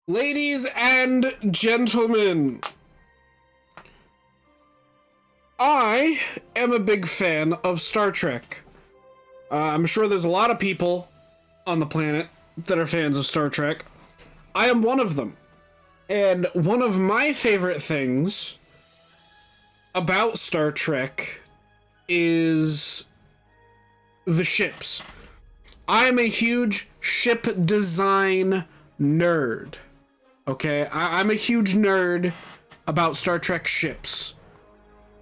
Ladies and gentlemen, I am a big fan of Star Trek. I'm sure there's a lot of people on the planet that are fans of Star Trek. I am one of them. And one of my favorite things about Star Trek is the ships. I am a huge ship design nerd. Okay, I'm a huge nerd about Star Trek ships.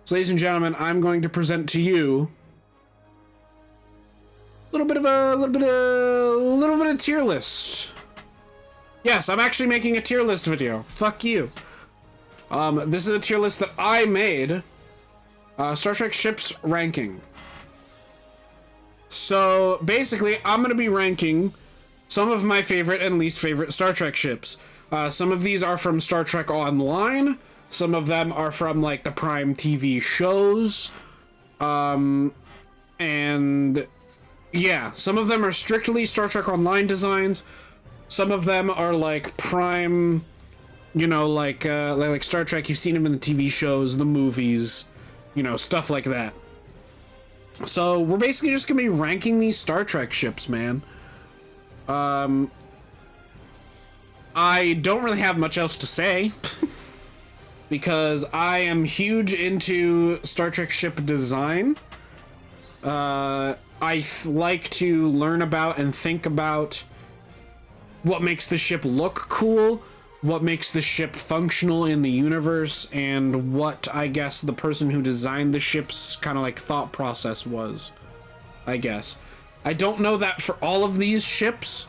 So, ladies and gentlemen, I'm going to present to you a little bit of tier list. Yes, I'm actually making a tier list video. Fuck you. This is a tier list that I made. Star Trek ships ranking. So basically, I'm gonna be ranking some of my favorite and least favorite Star Trek ships. Some of these are from Star Trek Online. Some of them are from like the Prime TV shows. And yeah, some of them are strictly Star Trek Online designs. Some of them are like Prime, you know, like Star Trek. You've seen them in the TV shows, the movies, you know, stuff like that. So we're basically just gonna be ranking these Star Trek ships, man. I don't really have much else to say because I am huge into Star Trek ship design. I like to learn about and think about what makes the ship look cool, what makes the ship functional in the universe, and what I guess the person who designed the ship's kind of like thought process was, I guess. I don't know that for all of these ships,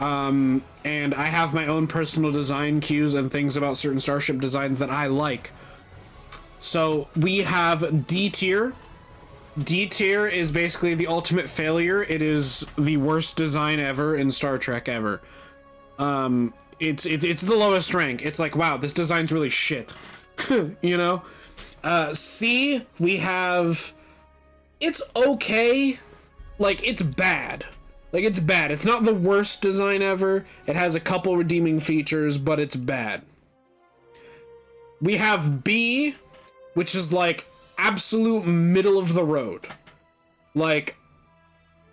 and I have my own personal design cues and things about certain starship designs that I like. So we have D tier. D tier is basically the ultimate failure. It is the worst design ever in Star Trek ever. It's the lowest rank. It's like, wow, this design's really shit. You know? C, we have... It's okay. Like, it's bad. Like, it's bad. It's not the worst design ever. It has a couple redeeming features, but it's bad. We have B, which is, like, absolute middle of the road. Like,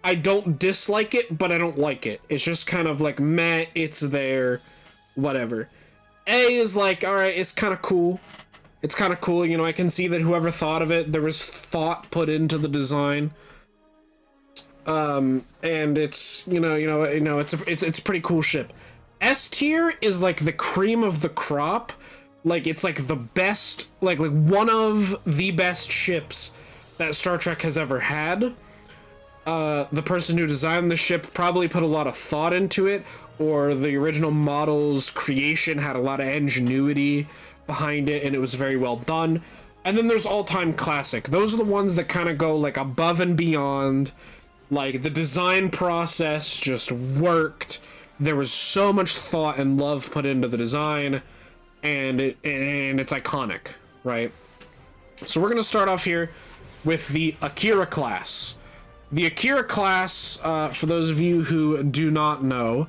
I don't dislike it, but I don't like it. It's just kind of like, meh, it's there, whatever. A is like, alright, it's kind of cool. It's kind of cool, you know, I can see that whoever thought of it, there was thought put into the design. And it's, it's a pretty cool ship. S tier is like the cream of the crop. Like, it's like the best, like one of the best ships that Star Trek has ever had. The person who designed the ship probably put a lot of thought into it, or the original model's creation had a lot of ingenuity behind it, and it was very well done. And then there's all-time classic. Those are the ones that kind of go like above and beyond. Like, the design process just worked. There was so much thought and love put into the design, and it's iconic, right? So we're gonna start off here with the Akira class. The Akira class, for those of you who do not know,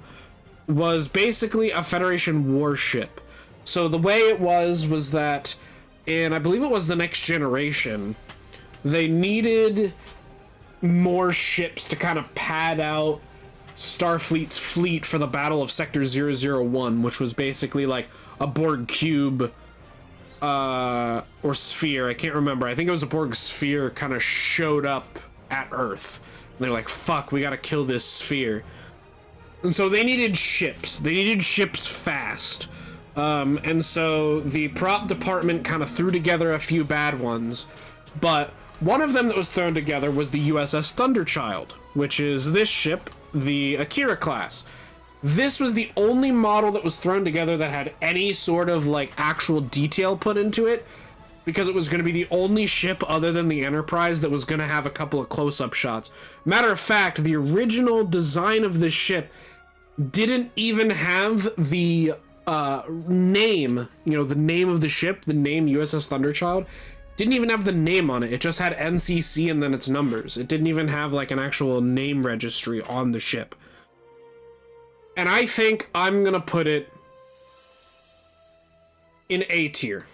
was basically a Federation warship. So the way it was that, and I believe it was the Next Generation, they needed more ships to kind of pad out Starfleet's fleet for the Battle of Sector 001, which was basically like a Borg cube, or sphere, I can't remember. I think it was a Borg sphere kind of showed up at Earth. And they're like, fuck, we gotta kill this sphere. And so they needed ships. They needed ships fast. And so the prop department kind of threw together a few bad ones. But one of them that was thrown together was the USS Thunderchild, which is this ship, the Akira class. This was the only model that was thrown together that had any sort of like actual detail put into it, because it was going to be the only ship other than the Enterprise that was going to have a couple of close-up shots. Matter of fact, the original design of this ship didn't even have the name, you know, the name of the ship, the name USS Thunderchild, didn't even have the name on it. It just had NCC and then its numbers. It didn't even have like an actual name registry on the ship. And I think I'm going to put it in A tier.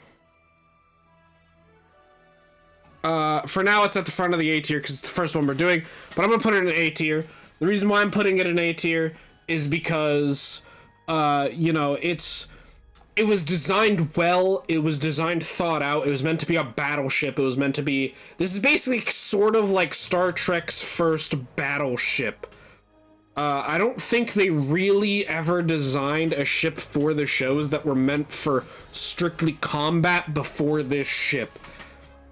For now, it's at the front of the A tier because it's the first one we're doing, but I'm gonna put it in A tier. The reason why I'm putting it in A tier is because, you know, it was designed well, it was designed thought out, it was meant to be a battleship, it was meant to be, this is basically sort of like Star Trek's first battleship. I don't think they really ever designed a ship for the shows that were meant for strictly combat before this ship.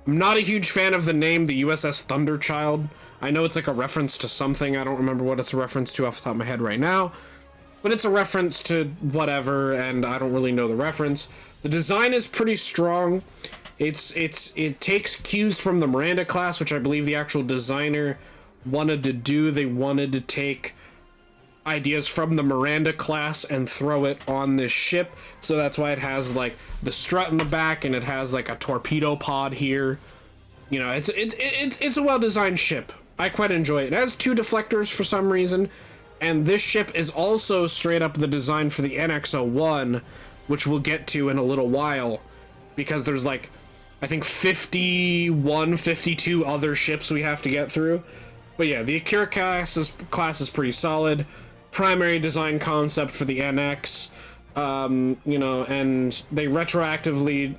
I'm not a huge fan of the name, the USS Thunderchild. I know it's like a reference to something, I don't remember what it's a reference to off the top of my head right now. But it's a reference to whatever, and I don't really know the reference. The design is pretty strong. It takes cues from the Miranda class, which I believe the actual designer wanted to do. They wanted to take ideas from the Miranda class and throw it on this ship. So that's why it has like the strut in the back, and it has like a torpedo pod here. You know, it's a well-designed ship. I quite enjoy it. It has 2 deflectors for some reason. And this ship is also straight up the design for the NX-01, which we'll get to in a little while, because there's like, I think 51, 52 other ships we have to get through. But yeah, the Akira class is pretty solid. Primary design concept for the NX, you know, and they retroactively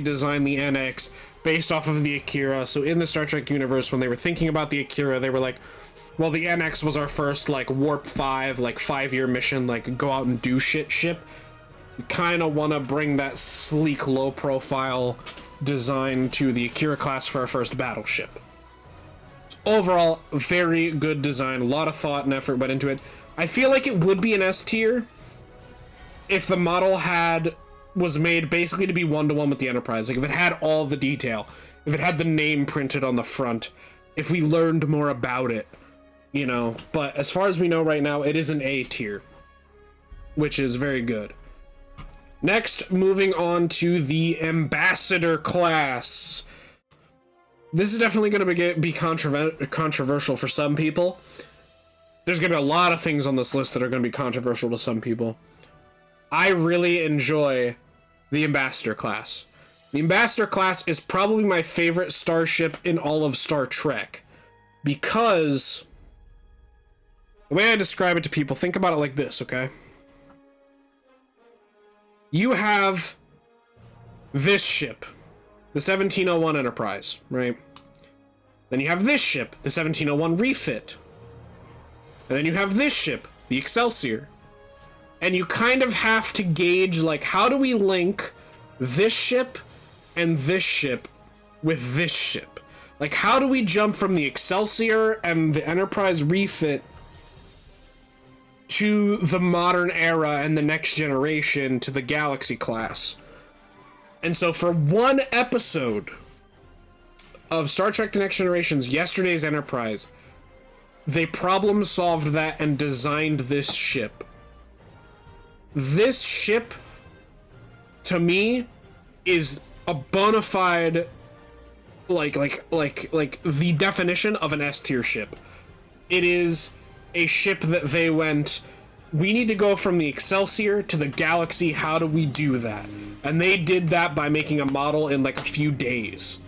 designed the NX based off of the Akira. So in the Star Trek universe, when they were thinking about the Akira, they were like, well, the NX was our first, like, Warp 5, like, 5-year mission, like, go out and do shit ship. We kind of want to bring that sleek, low-profile design to the Akira class for our first battleship. So overall, very good design. A lot of thought and effort went into it. I feel like it would be an S tier if the model was made basically to be one-to-one with the Enterprise. Like, if it had all the detail, if it had the name printed on the front, if we learned more about it. You know, but as far as we know right now, it is an A tier, which is very good. Next, moving on to the Ambassador class. This is definitely going to be controversial for some people. There's going to be a lot of things on this list that are going to be controversial to some people. I really enjoy the Ambassador class. The Ambassador class is probably my favorite starship in all of Star Trek, because the way I describe it to people, think about it like this, okay? You have this ship, the 1701 Enterprise, right? Then you have this ship, the 1701 Refit. And then you have this ship, the Excelsior. And you kind of have to gauge, like, how do we link this ship and this ship with this ship? Like, how do we jump from the Excelsior and the Enterprise Refit to the modern era and the next generation to the Galaxy class? And so for one episode of Star Trek The Next Generation's Yesterday's Enterprise, they problem solved that and designed this ship. This ship, to me, is a bona fide, like the definition of an S tier ship. It is a ship that they went, we need to go from the Excelsior to the Galaxy, how do we do that? And they did that by making a model in like a few days.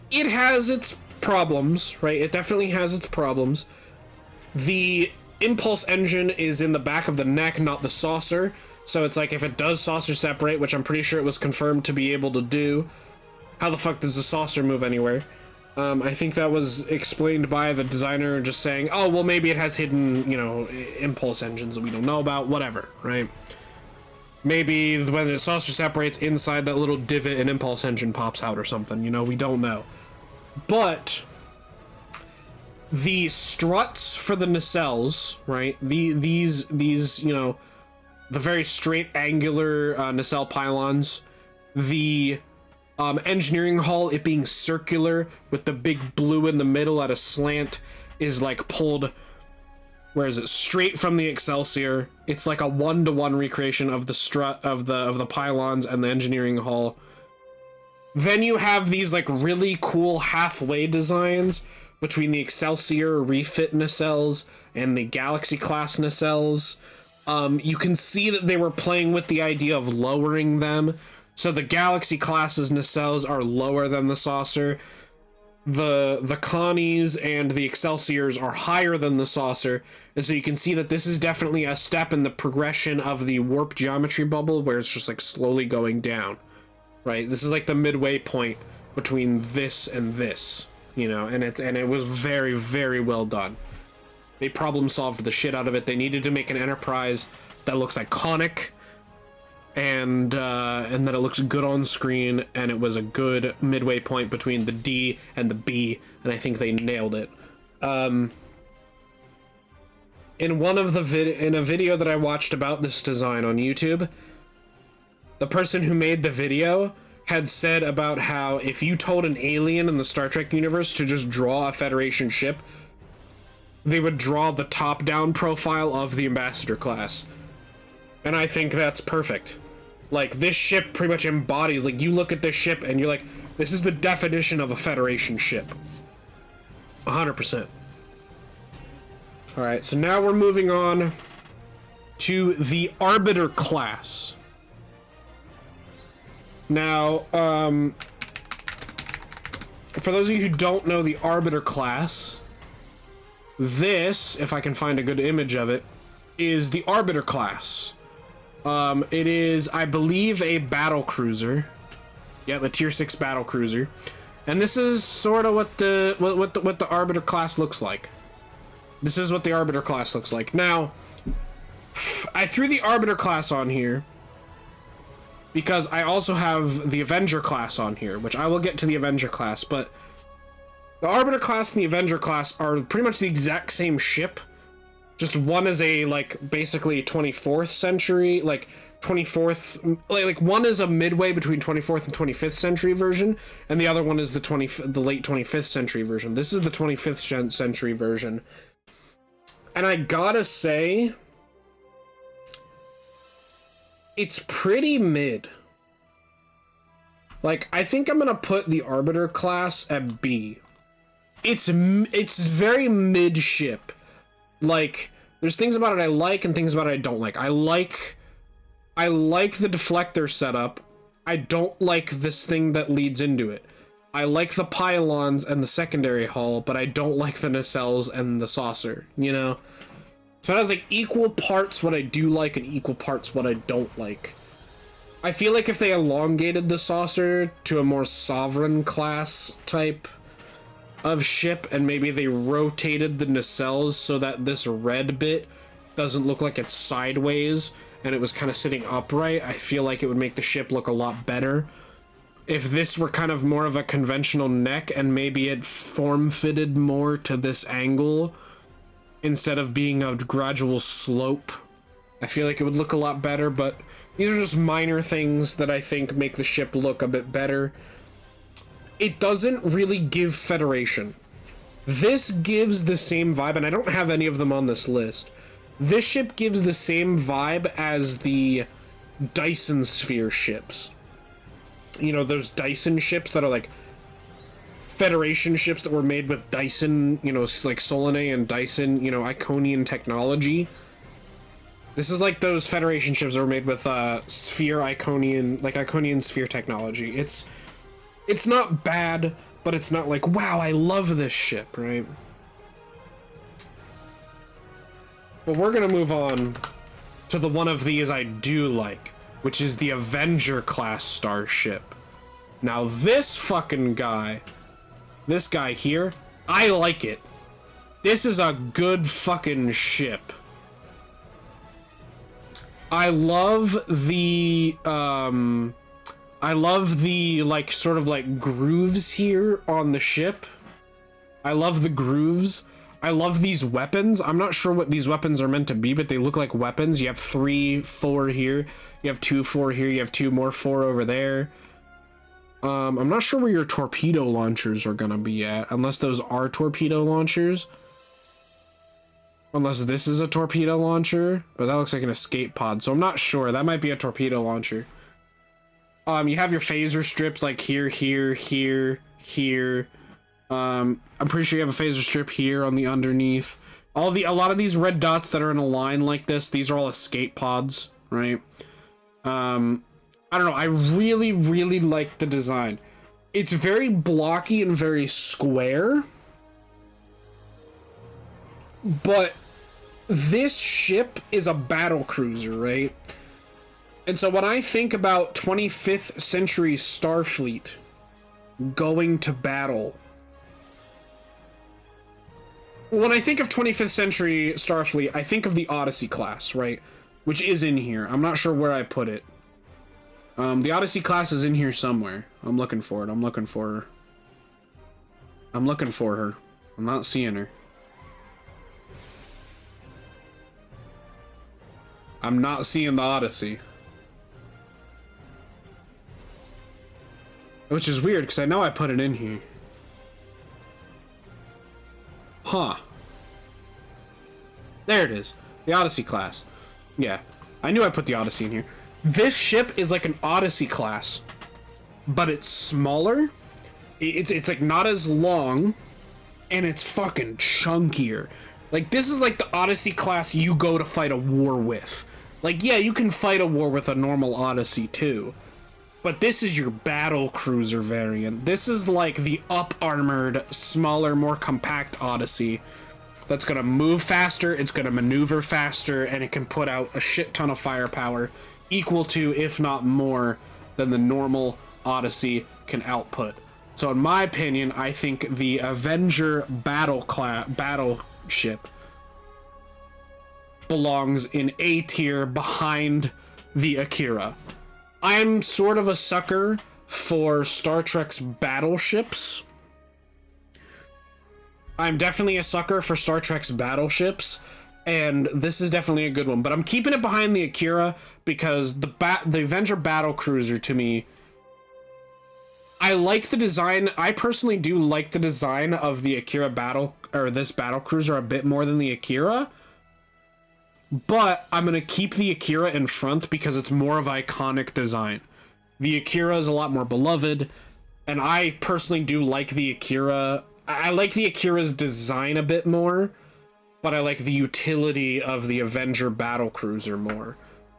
It has its problems, right? It definitely has its problems. The impulse engine is in the back of the neck, not the saucer. So it's like if it does saucer separate, which I'm pretty sure it was confirmed to be able to do, how the fuck does the saucer move anywhere? I think that was explained by the designer just saying, oh, well, maybe it has hidden, you know, impulse engines that we don't know about, whatever, right? Maybe when the saucer separates, inside that little divot, an impulse engine pops out or something, you know, we don't know. But the struts for the nacelles, right? These, you know, the very straight angular nacelle pylons, the engineering hull, it being circular with the big blue in the middle at a slant, is like pulled, where is it, straight from the Excelsior. It's like a 1-to-1 recreation of the strut of the pylons and the engineering hull. Then you have these like really cool halfway designs between the Excelsior refit nacelles and the Galaxy class nacelles. You can see that they were playing with the idea of lowering them. So the Galaxy class's nacelles are lower than the saucer. The Connies and the Excelsiors are higher than the saucer. And so you can see that this is definitely a step in the progression of the warp geometry bubble, where it's just like slowly going down, right? This is like the midway point between this and this, you know, and it was very, very well done. They problem solved the shit out of it. They needed to make an Enterprise that looks iconic and that it looks good on screen, and it was a good midway point between the D and the B, and I think they nailed it. In a video that I watched about this design on YouTube, the person who made the video had said about how if you told an alien in the Star Trek universe to just draw a Federation ship, they would draw the top-down profile of the Ambassador class. And I think that's perfect. Like, this ship pretty much embodies, like, you look at this ship and you're like, this is the definition of a Federation ship. 100%. Alright, so now we're moving on to the Arbiter class. Now, for those of you who don't know the Arbiter class, this, if I can find a good image of it, is the Arbiter class. It is, I believe, a battle cruiser. Yep, a tier 6 battle cruiser. And this is sort of what the Arbiter class looks like. This is what the Arbiter class looks like. Now, I threw the Arbiter class on here because I also have the Avenger class on here, which I will get to the Avenger class, but the Arbiter class and the Avenger class are pretty much the exact same ship. Just one is a, like, basically 24th century, like, 24th, like one is a midway between 24th and 25th century version, and the other one is the late 25th century version. This is the 25th century version. And I gotta say, it's pretty mid. Like, I think I'm gonna put the Arbiter class at B. It's very mid ship. Like, there's things about it I like and things about it I don't like. I like the deflector setup. I don't like this thing that leads into it. I like the pylons and the secondary hull, but I don't like the nacelles and the saucer, you know? So it has like equal parts what I do like and equal parts what I don't like. I feel like if they elongated the saucer to a more sovereign class type of ship, and maybe they rotated the nacelles so that this red bit doesn't look like it's sideways and it was kind of sitting upright, I feel like it would make the ship look a lot better. If this were kind of more of a conventional neck and maybe it form-fitted more to this angle instead of being a gradual slope, I feel like it would look a lot better, but these are just minor things that I think make the ship look a bit better. It doesn't really give Federation. This gives the same vibe, and I don't have any of them on this list. This ship gives the same vibe as the Dyson Sphere ships. You know, those Dyson ships that are like Federation ships that were made with Dyson, you know, like Solanae and Dyson, you know, Iconian technology. This is like those Federation ships that were made with Sphere Iconian, like Iconian Sphere technology. It's not bad, but it's not like, wow, I love this ship, right? But we're gonna move on to the one of these I do like, which is the Avenger class starship. Now this fucking guy, this guy here, I like it. This is a good fucking ship. I love the like sort of like grooves here on the ship. I love the grooves. I love these weapons. I'm not sure what these weapons are meant to be, but they look like weapons. You have 3, 4 here. You have 2, 4 here. You have 2 more 4 over there. I'm not sure where your torpedo launchers are gonna be at, unless those are torpedo launchers. Unless this is a torpedo launcher, but that looks like an escape pod, so I'm not sure. That might be a torpedo launcher. You have your phaser strips like here, here, here, here. I'm pretty sure you have a phaser strip here on the underneath. A lot of these red dots that are in a line like this, these are all escape pods, right? I don't know, I really, really like the design. It's very blocky and very square. But this ship is a battle cruiser, right? And so when I think about 25th century Starfleet going to battle, when I think of 25th century Starfleet, I think of the Odyssey class, right? Which is in here. I'm not sure where I put it. The Odyssey class is in here somewhere. I'm looking for it. I'm looking for her. I'm looking for her. I'm not seeing her. I'm not seeing the Odyssey. Which is weird, because I know I put it in here. Huh. There it is. The Odyssey class. Yeah. I knew I put the Odyssey in here. This ship is like an Odyssey class, but it's smaller. It's like not as long, and it's fucking chunkier. Like, this is like the Odyssey class you go to fight a war with. Like, yeah, you can fight a war with a normal Odyssey too, but this is your battle cruiser variant. This is like the up-armored, smaller, more compact Odyssey that's gonna move faster, it's gonna maneuver faster, and it can put out a shit ton of firepower, equal to, if not more, than the normal Odyssey can output. So in my opinion, I think the Avenger battleship belongs in A tier behind the Akira. I'm sort of a sucker for Star Trek's battleships. I'm definitely a sucker for Star Trek's battleships, and this is definitely a good one. But I'm keeping it behind the Akira because the Avenger battlecruiser, to me, I like the design. I personally do like the design of the Akira this battlecruiser a bit more than the Akira. But I'm going to keep the Akira in front because it's more of iconic design. The Akira is a lot more beloved, and I personally do like the Akira. I like the Akira's design a bit more, but I like the utility of the Avenger battlecruiser more.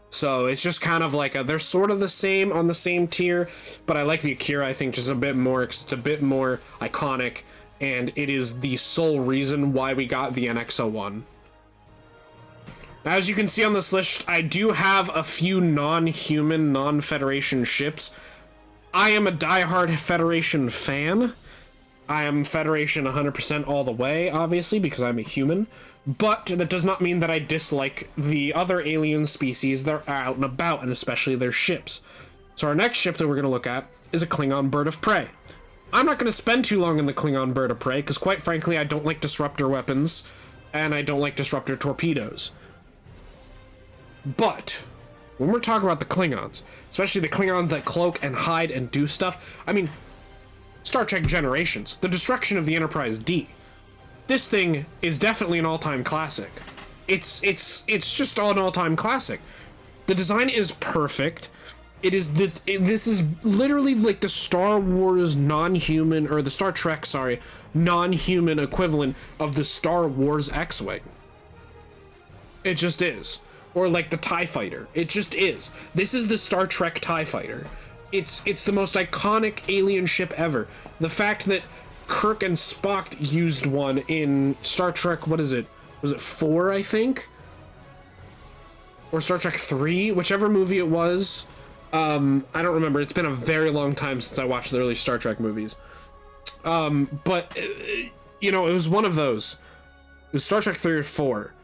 So it's just kind of like they're sort of the same on the same tier, but I like the Akira, I think, just a bit more. It's a bit more iconic, and it is the sole reason why we got the NX-01. Now, as you can see on this list, I do have a few non-human, non-Federation ships. I am a diehard Federation fan. I am Federation 100% all the way, obviously, because I'm a human. But that does not mean that I dislike the other alien species that are out and about, and especially their ships. So our next ship that we're going to look at is a Klingon bird of prey. I'm not going to spend too long on the Klingon bird of prey, because quite frankly, I don't like disruptor weapons, and I don't like disruptor torpedoes. But when we're talking about the Klingons, especially the Klingons that cloak and hide and do stuff, I mean, Star Trek Generations, the destruction of the Enterprise D. This thing is definitely an all-time classic. It's just an all-time classic. The design is perfect. This is literally like the Star Wars non-human, or the Star Trek, sorry, non-human equivalent of the Star Wars X-Wing. It just is. Or like the TIE Fighter. It just is. This is the Star Trek TIE Fighter. It's the most iconic alien ship ever. The fact that Kirk and Spock used one in Star Trek, what is it? Was it 4, I think? Or Star Trek 3? Whichever movie it was. I don't remember. It's been a very long time since I watched the early Star Trek movies. But, you know, it was one of those. It was Star Trek 3 or 4.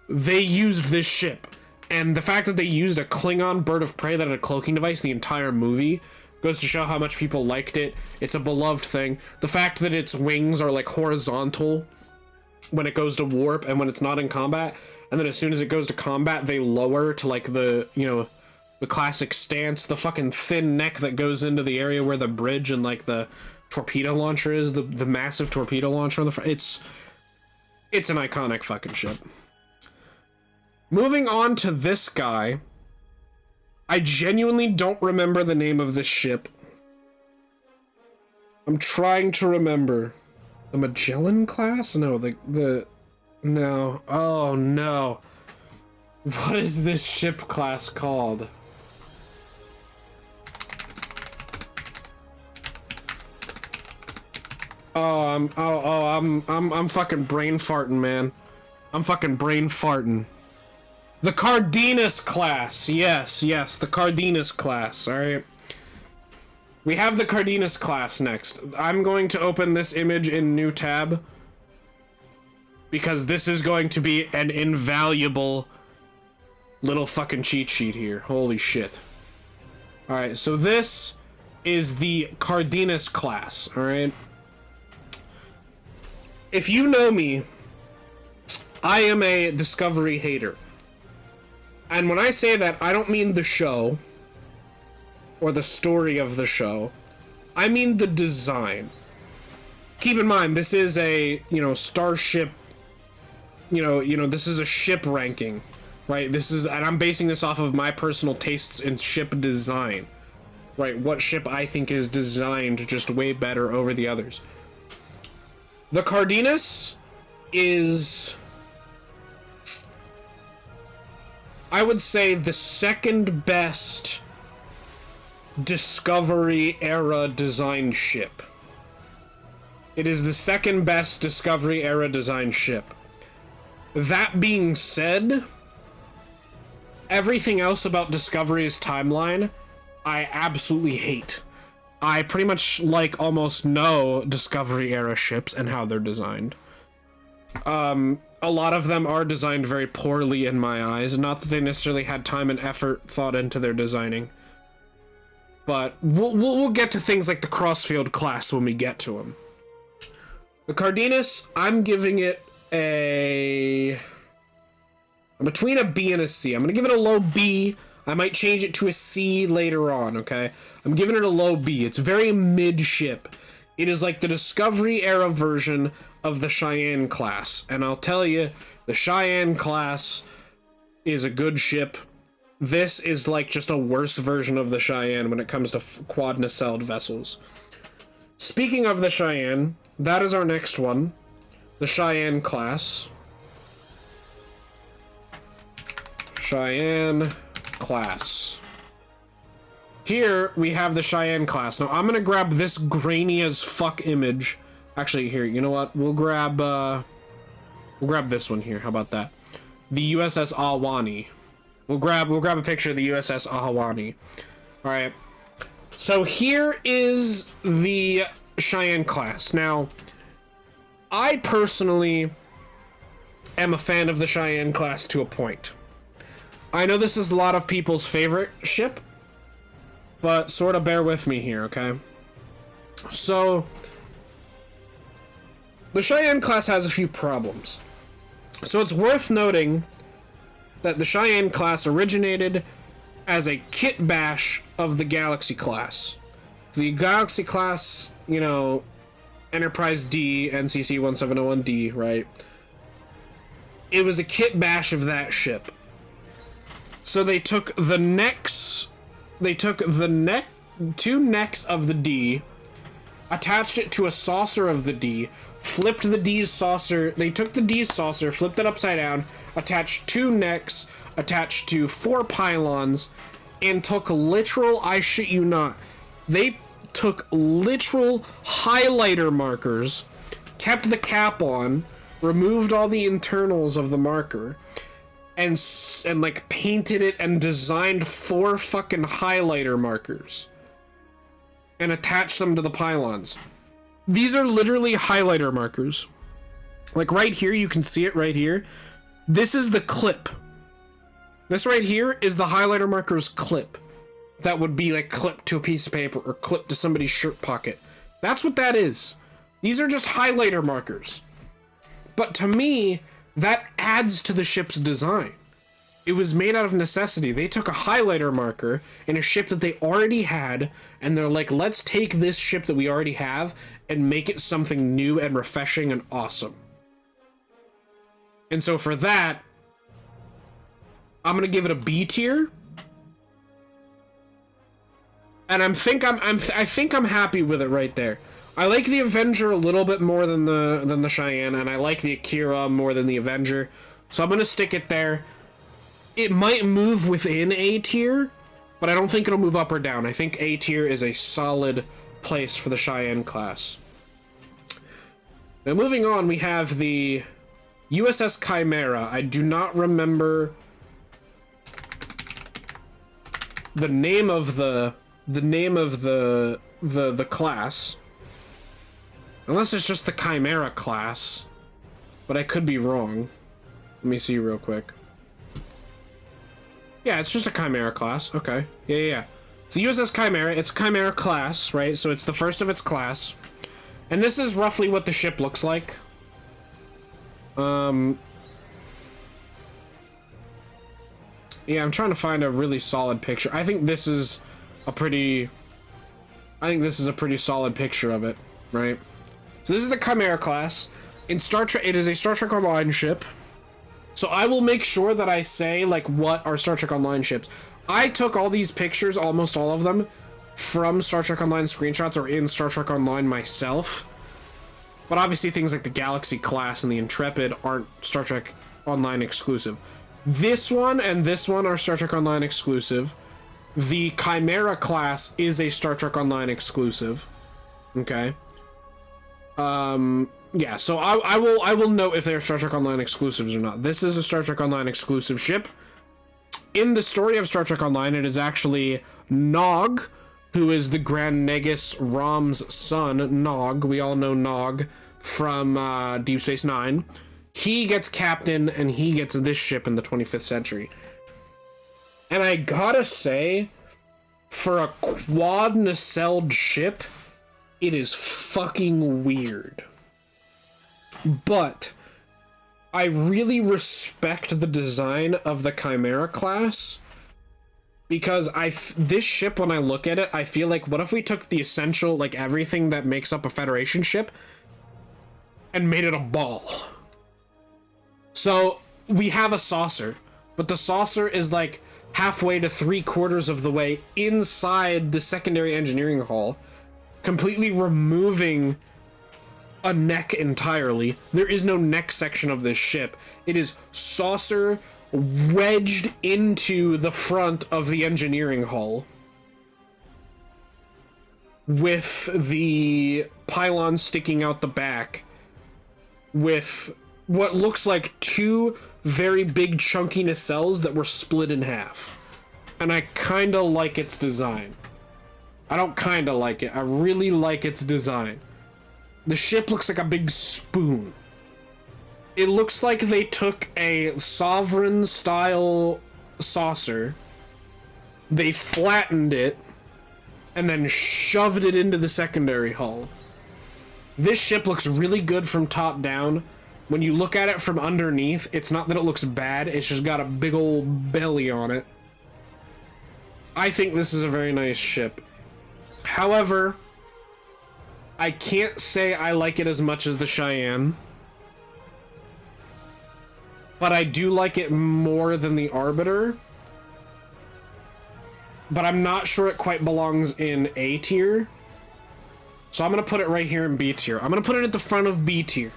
They used this ship. And the fact that they used a Klingon bird of prey that had a cloaking device the entire movie goes to show how much people liked it. It's a beloved thing. The fact that its wings are like horizontal when it goes to warp and when it's not in combat, and then as soon as it goes to combat, they lower to like the, you know, the classic stance, the fucking thin neck that goes into the area where the bridge and like the torpedo launcher is, the massive torpedo launcher on the front. It's an iconic fucking ship. Moving on to this guy, I genuinely don't remember the name of this ship. I'm trying to remember. The Magellan class? No, the No. Oh no. What is this ship class called? I'm fucking brain farting, man. I'm fucking brain farting. The Cardenas class. Yes, yes, the Cardenas class. All right. We have the Cardenas class next. I'm going to open this image in new tab because this is going to be an invaluable little fucking cheat sheet here. Holy shit. All right, so this is the Cardenas class, all right? If you know me, I am a Discovery hater. And when I say that, I don't mean the show or the story of the show. I mean the design. Keep in mind, this is a, starship, this is a ship ranking, right? And I'm basing this off of my personal tastes in ship design, right? What ship I think is designed just way better over the others. The Cardenas is, I would say, the second best Discovery era design ship. It is the second best Discovery era design ship. That being said, everything else about Discovery's timeline, I absolutely hate. I pretty much like almost no Discovery era ships and how they're designed. A lot of them are designed very poorly in my eyes. Not that they necessarily had time and effort thought into their designing. But we'll get to things like the Crossfield class when we get to them. The Cardenas, I'm giving it I'm between a B and a C. I'm gonna give it a low B. I might change it to a C later on, okay? I'm giving it a low B. It's very mid-ship. It is like the Discovery era version of the Cheyenne class. And I'll tell you, the Cheyenne class is a good ship. This is like just a worse version of the Cheyenne when it comes to quad nacelled vessels. Speaking of the Cheyenne, that is our next one. The Cheyenne class. Cheyenne class. Here we have the Cheyenne class. Now I'm gonna grab this grainy as fuck image. Actually, here, you know what? We'll grab this one here. How about that? The USS Ahwahnee. We'll grab a picture of the USS Ahwahnee. All right. So here is the Cheyenne class. Now, I personally am a fan of the Cheyenne class to a point. I know this is a lot of people's favorite ship, but sort of bear with me here, okay? So, the Cheyenne class has a few problems. So it's worth noting that the Cheyenne class originated as a kit bash of the Galaxy class. The Galaxy class, Enterprise D, NCC 1701D, right? It was a kit bash of that ship. So they took the two necks of the D, attached it to a saucer of the D, flipped the D's saucer, they took the D's saucer, flipped it upside down, attached two necks, attached to 4 pylons, and took literal, I shit you not, they took literal highlighter markers, kept the cap on, removed all the internals of the marker, and like painted it and designed 4 fucking highlighter markers and attached them to the pylons. These are literally highlighter markers. Like right here, you can see it right here. This is the clip. This right here is the highlighter marker's clip. That would be like clipped to a piece of paper or clipped to somebody's shirt pocket. That's what that is. These are just highlighter markers. But to me, that adds to the ship's design. It was made out of necessity. They took a highlighter marker in a ship that they already had, and they're like, let's take this ship that we already have and make it something new and refreshing and awesome. And so for that, I'm gonna give it a B tier. And I think I'm happy with it right there. I like the Avenger a little bit more than the Cheyenne, and I like the Akira more than the Avenger. So I'm gonna stick it there. It might move within A tier, but I don't think it'll move up or down. I think A tier is a solid place for the Cheyenne class. Now moving on, we have the USS Chimera. I do not remember the name of the class. Unless it's just the Chimera class, but I could be wrong. Let me see real quick. Yeah, it's just a Chimera class. Okay. Yeah. It's the USS Chimera. It's Chimera class, right? So it's the first of its class. And this is roughly what the ship looks like. Yeah, I'm trying to find a really solid picture. I think this is a pretty solid picture of it, right? So this is the Chimera class. In Star Trek, it is a Star Trek Online ship. So I will make sure that I say, like, what are Star Trek Online ships. I took all these pictures, almost all of them, from Star Trek Online screenshots or in Star Trek Online myself. But obviously things like the Galaxy class and the Intrepid aren't Star Trek Online exclusive. This one and this one are Star Trek Online exclusive. The Chimera class is a Star Trek Online exclusive. Okay. Yeah, so I will note if they're Star Trek Online exclusives or not. This is a Star Trek Online exclusive ship. In the story of Star Trek Online, it is actually Nog, who is the Grand Nagus Rom's son. Nog, we all know Nog from Deep Space Nine. He gets captain, and he gets this ship in the 25th century. And I gotta say, for a quad nacelled ship, it is fucking weird. But I really respect the design of the Chimera class, because this ship, when I look at it, I feel like, what if we took the essential, like, everything that makes up a Federation ship and made it a ball? So we have a saucer, but the saucer is like halfway to 3/4 of the way inside the secondary engineering hall, completely removing a neck entirely. There is no neck section of this ship. It is saucer wedged into the front of the engineering hull, with the pylon sticking out the back, with what looks like two very big chunky nacelles that were split in half. And I kinda like its design. I don't kinda like it. I really like its design. The ship looks like a big spoon. It looks like they took a Sovereign style saucer, they flattened it, and then shoved it into the secondary hull. This ship looks really good from top down. When you look at it from underneath, it's not that it looks bad, it's just got a big old belly on it. I think this is a very nice ship. However, I can't say I like it as much as the Cheyenne, but I do like it more than the Arbiter. But I'm not sure it quite belongs in A tier. So I'm going to put it right here in B tier. I'm going to put it at the front of B tier.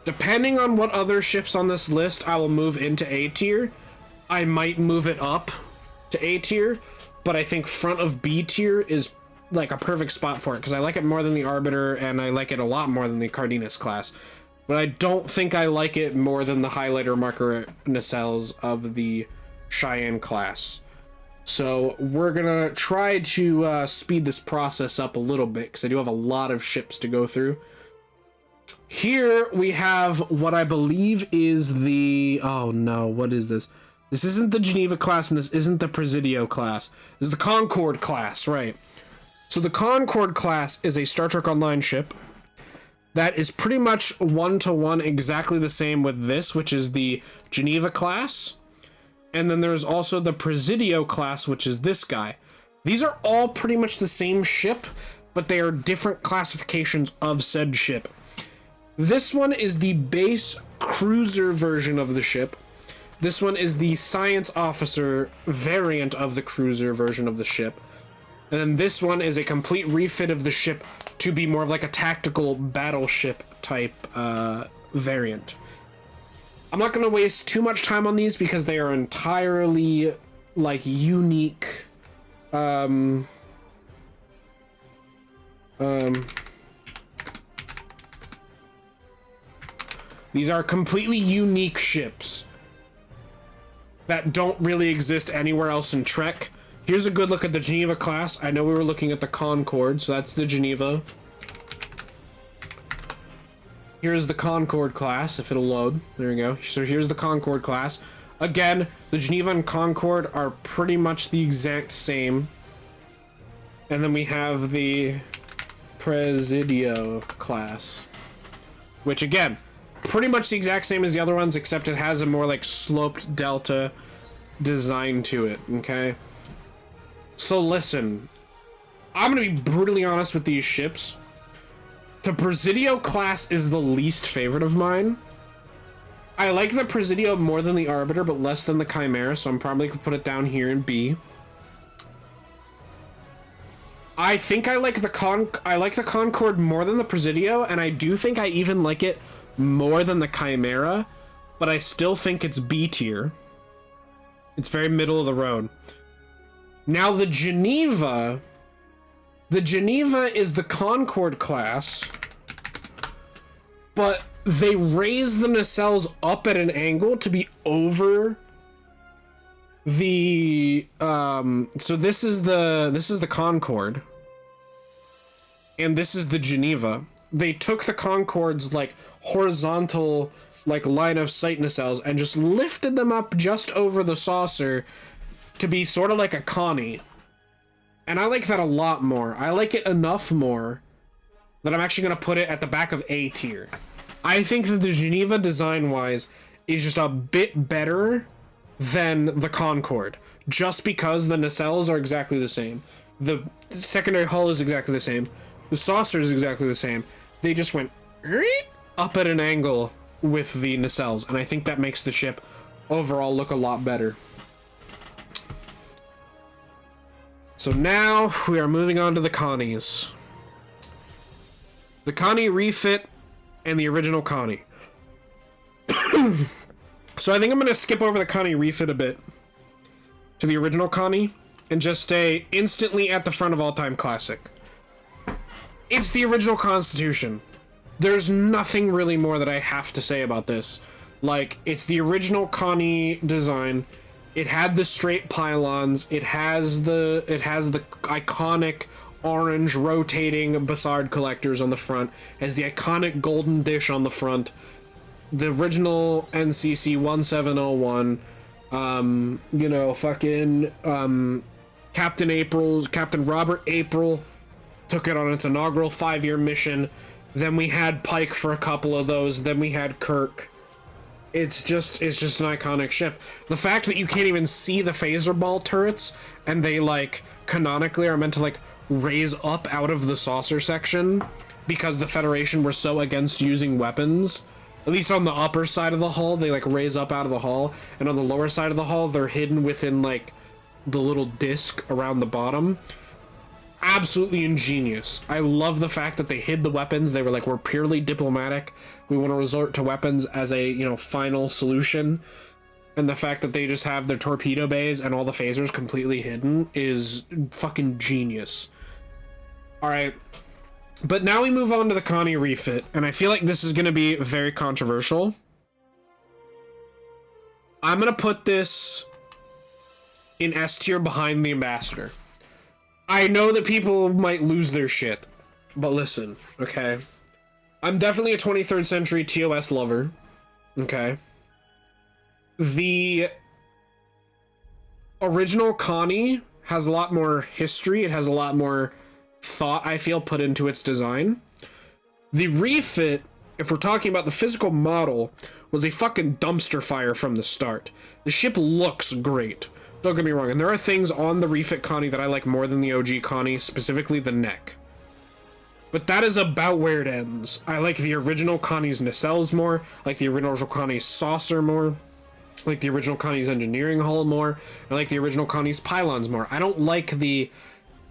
Depending on what other ships on this list I will move into A tier, I might move it up to A tier, but I think front of B tier is like a perfect spot for it, because I like it more than the Arbiter, and I like it a lot more than the Cardenas class. But I don't think I like it more than the highlighter marker nacelles of the Cheyenne class. So we're gonna try to speed this process up a little bit, because I do have a lot of ships to go through. Here we have what I believe is the... oh no, what is this? This isn't the Geneva class, and this isn't the Presidio class. This is the Concorde class, right? So the Concorde class is a Star Trek Online ship that is pretty much one-to-one exactly the same with this, which is the Geneva class. And then there's also the Presidio class, which is this guy. These are all pretty much the same ship, but they are different classifications of said ship. This one is the base cruiser version of the ship. This one is the science officer variant of the cruiser version of the ship. And then this one is a complete refit of the ship to be more of like a tactical battleship type variant. I'm not going to waste too much time on these because they are entirely like unique these are completely unique ships that don't really exist anywhere else in Trek. Here's a good look at the Geneva class. I know we were looking at the Concorde, so that's the Geneva. Here's the Concorde class, if it'll load. There we go. So here's the Concorde class. Again, the Geneva and Concorde are pretty much the exact same. And then we have the Presidio class, which again, pretty much the exact same as the other ones, except it has a more like sloped delta design to it, okay? So listen, I'm gonna be brutally honest with these ships. The Presidio class is the least favorite of mine. I like the Presidio more than the Arbiter, but less than the Chimera, so I'm probably gonna put it down here in B. I think I like the Concorde more than the Presidio, and I do think I even like it more than the Chimera, but I still think it's B tier. It's very middle of the road. Now the Geneva is the Concorde class, but they raise the nacelles up at an angle to be over the so this is the Concorde and this is the Geneva. They took the Concorde's like horizontal like line of sight nacelles and just lifted them up just over the saucer to be sort of like a Connie. And I like that a lot more. I like it enough more that I'm actually going to put it at the back of A tier. I think that the Geneva design-wise is just a bit better than the Concorde, just because the nacelles are exactly the same. The secondary hull is exactly the same. The saucer is exactly the same. They just went up at an angle with the nacelles, and I think that makes the ship overall look a lot better. So now we are moving on to the Connies. The Connie refit and the original Connie. So I think I'm going to skip over the Connie refit a bit to the original Connie and just stay instantly at the front of all-time classic. It's the original Constitution. There's nothing really more that I have to say about this. Like, it's the original Connie design. It had the straight pylons. It has the iconic orange rotating Bassard collectors on the front. It has the iconic golden dish on the front. The original NCC 1701. You know, fucking Captain Robert April took it on its inaugural 5-year mission. Then we had Pike for a couple of those. Then we had Kirk. It's just an iconic ship. The fact that you can't even see the phaser ball turrets and they like canonically are meant to like raise up out of the saucer section because the Federation were so against using weapons. At least on the upper side of the hull, they like raise up out of the hull, and on the lower side of the hull, they're hidden within like the little disc around the bottom. Absolutely ingenious. I love the fact that they hid the weapons. They were like, we're purely diplomatic. We want to resort to weapons as a, you know, final solution. And the fact that they just have their torpedo bays and all the phasers completely hidden is fucking genius. Alright. But now we move on to the Connie refit, and I feel like this is going to be very controversial. I'm going to put this in S tier behind the Ambassador. I know that people might lose their shit, but listen, okay? I'm definitely a 23rd century TOS lover, okay? The original Connie has a lot more history. It has a lot more thought, I feel, put into its design. The refit, if we're talking about the physical model, was a fucking dumpster fire from the start. The ship looks great. Don't get me wrong, and there are things on the refit Connie that I like more than the OG Connie, specifically the neck. But that is about where it ends. I like the original Connie's nacelles more, I like the original Connie's saucer more, I like the original Connie's engineering hull more, I like the original Connie's pylons more. I don't like the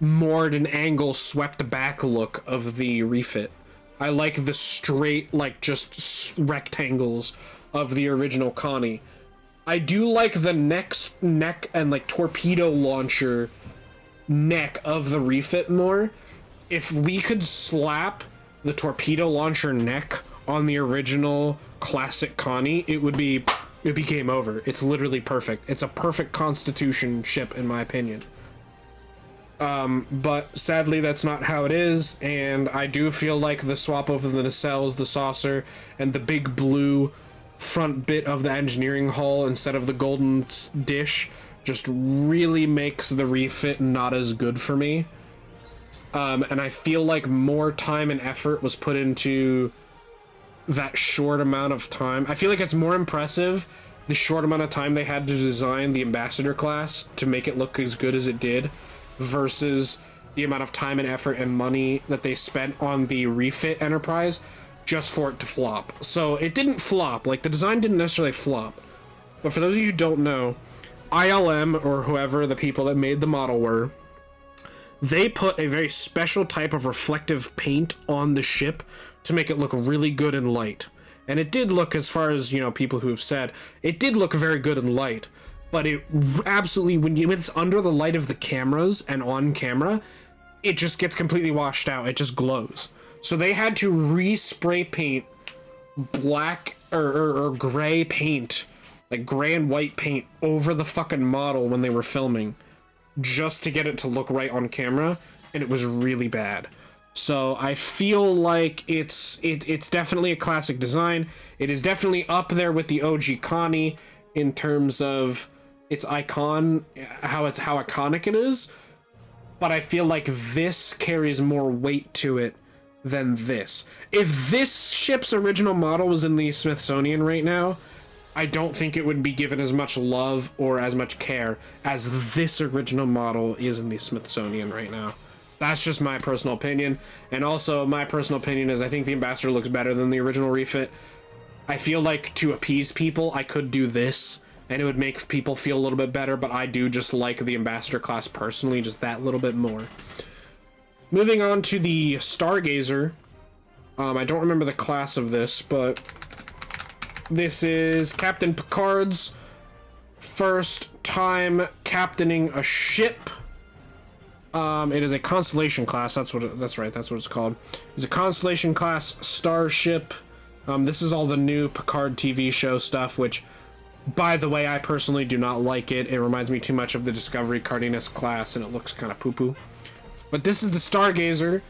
more at an angle, swept back look of the refit. I like the straight, like, just rectangles of the original Connie. I do like the neck and, like, torpedo launcher neck of the refit more. If we could slap the torpedo launcher neck on the original classic Connie, it'd be game over. It's literally perfect. It's a perfect Constitution ship, in my opinion. But sadly that's not how it is, and I do feel like the swap over the nacelles, the saucer, and the big blue front bit of the engineering hull instead of the golden dish just really makes the refit not as good for me. And I feel like more time and effort was put into that short amount of time. I feel like it's more impressive the short amount of time they had to design the Ambassador class to make it look as good as it did, versus the amount of time and effort and money that they spent on the refit Enterprise just for it to flop. So it didn't flop, like the design didn't necessarily flop. But for those of you who don't know, ILM, or whoever the people that made the model were, they put a very special type of reflective paint on the ship to make it look really good in light. And it did look, as far as, you know, people who have said, it did look very good in light. But it absolutely, when it's under the light of the cameras and on camera, it just gets completely washed out. It just glows. So they had to respray paint black or gray paint, like gray and white paint, over the fucking model when they were filming, just to get it to look right on camera, and it was really bad. So I feel like it's definitely a classic design. It is definitely up there with the OG Connie in terms of its icon, how iconic it is, but I feel like this carries more weight to it than this. If this ship's original model was in the Smithsonian right now, I don't think it would be given as much love or as much care as this original model is in the Smithsonian right now. That's just my personal opinion. And also, my personal opinion is I think the Ambassador looks better than the original refit. I feel like to appease people, I could do this, and it would make people feel a little bit better, but I do just like the Ambassador class personally, just that little bit more. Moving on to the Stargazer. I don't remember the class of this, but this is Captain Picard's first time captaining a ship. It is a Constellation class. That's what it's called. It's a Constellation class starship. This is all the new Picard TV show stuff, which, by the way, I personally do not like it. It reminds me too much of the Discovery Cardenas class, and it looks kind of poo-poo. But this is the Stargazer.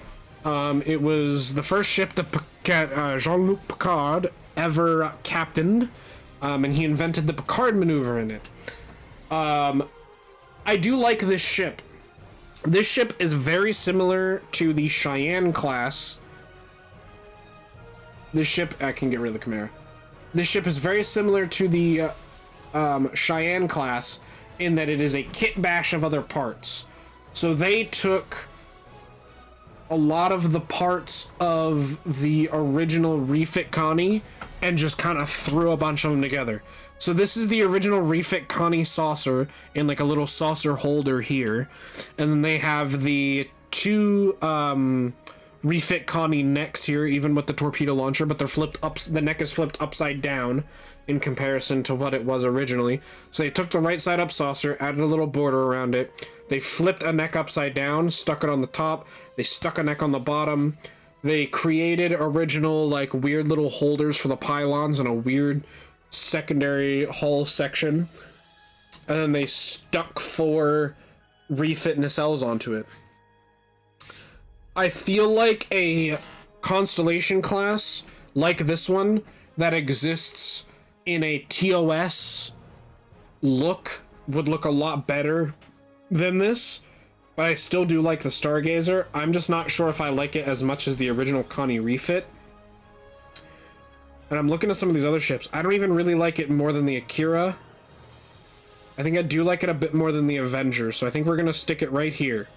It was the first ship that Jean-Luc Picard ever captained, and he invented the Picard maneuver in it. I do like this ship. This ship is very similar to the Cheyenne class. This ship, I can get rid of the Chimera. This ship is very similar to the Cheyenne class in that it is a kit bash of other parts. So they took a lot of the parts of the original refit Connie and just kind of threw a bunch of them together. So this is the original refit Connie saucer in like a little saucer holder here. And then they have the two refit Connie necks here, even with the torpedo launcher, but they're flipped up. The neck is flipped upside down in comparison to what it was originally. So they took the right side up saucer, added a little border around it. They flipped a neck upside down, stuck it on the top. They stuck a neck on the bottom. They created original, like, weird little holders for the pylons and a weird secondary hull section. And then they stuck 4 refit nacelles onto it. I feel like a Constellation class like this one that exists in a TOS look would look a lot better than this, but I still do like the Stargazer. I'm just not sure if I like it as much as the original Connie refit. And I'm looking at some of these other ships. I don't even really like it more than the Akira. I think I do like it a bit more than the Avenger, so I think we're gonna stick it right here.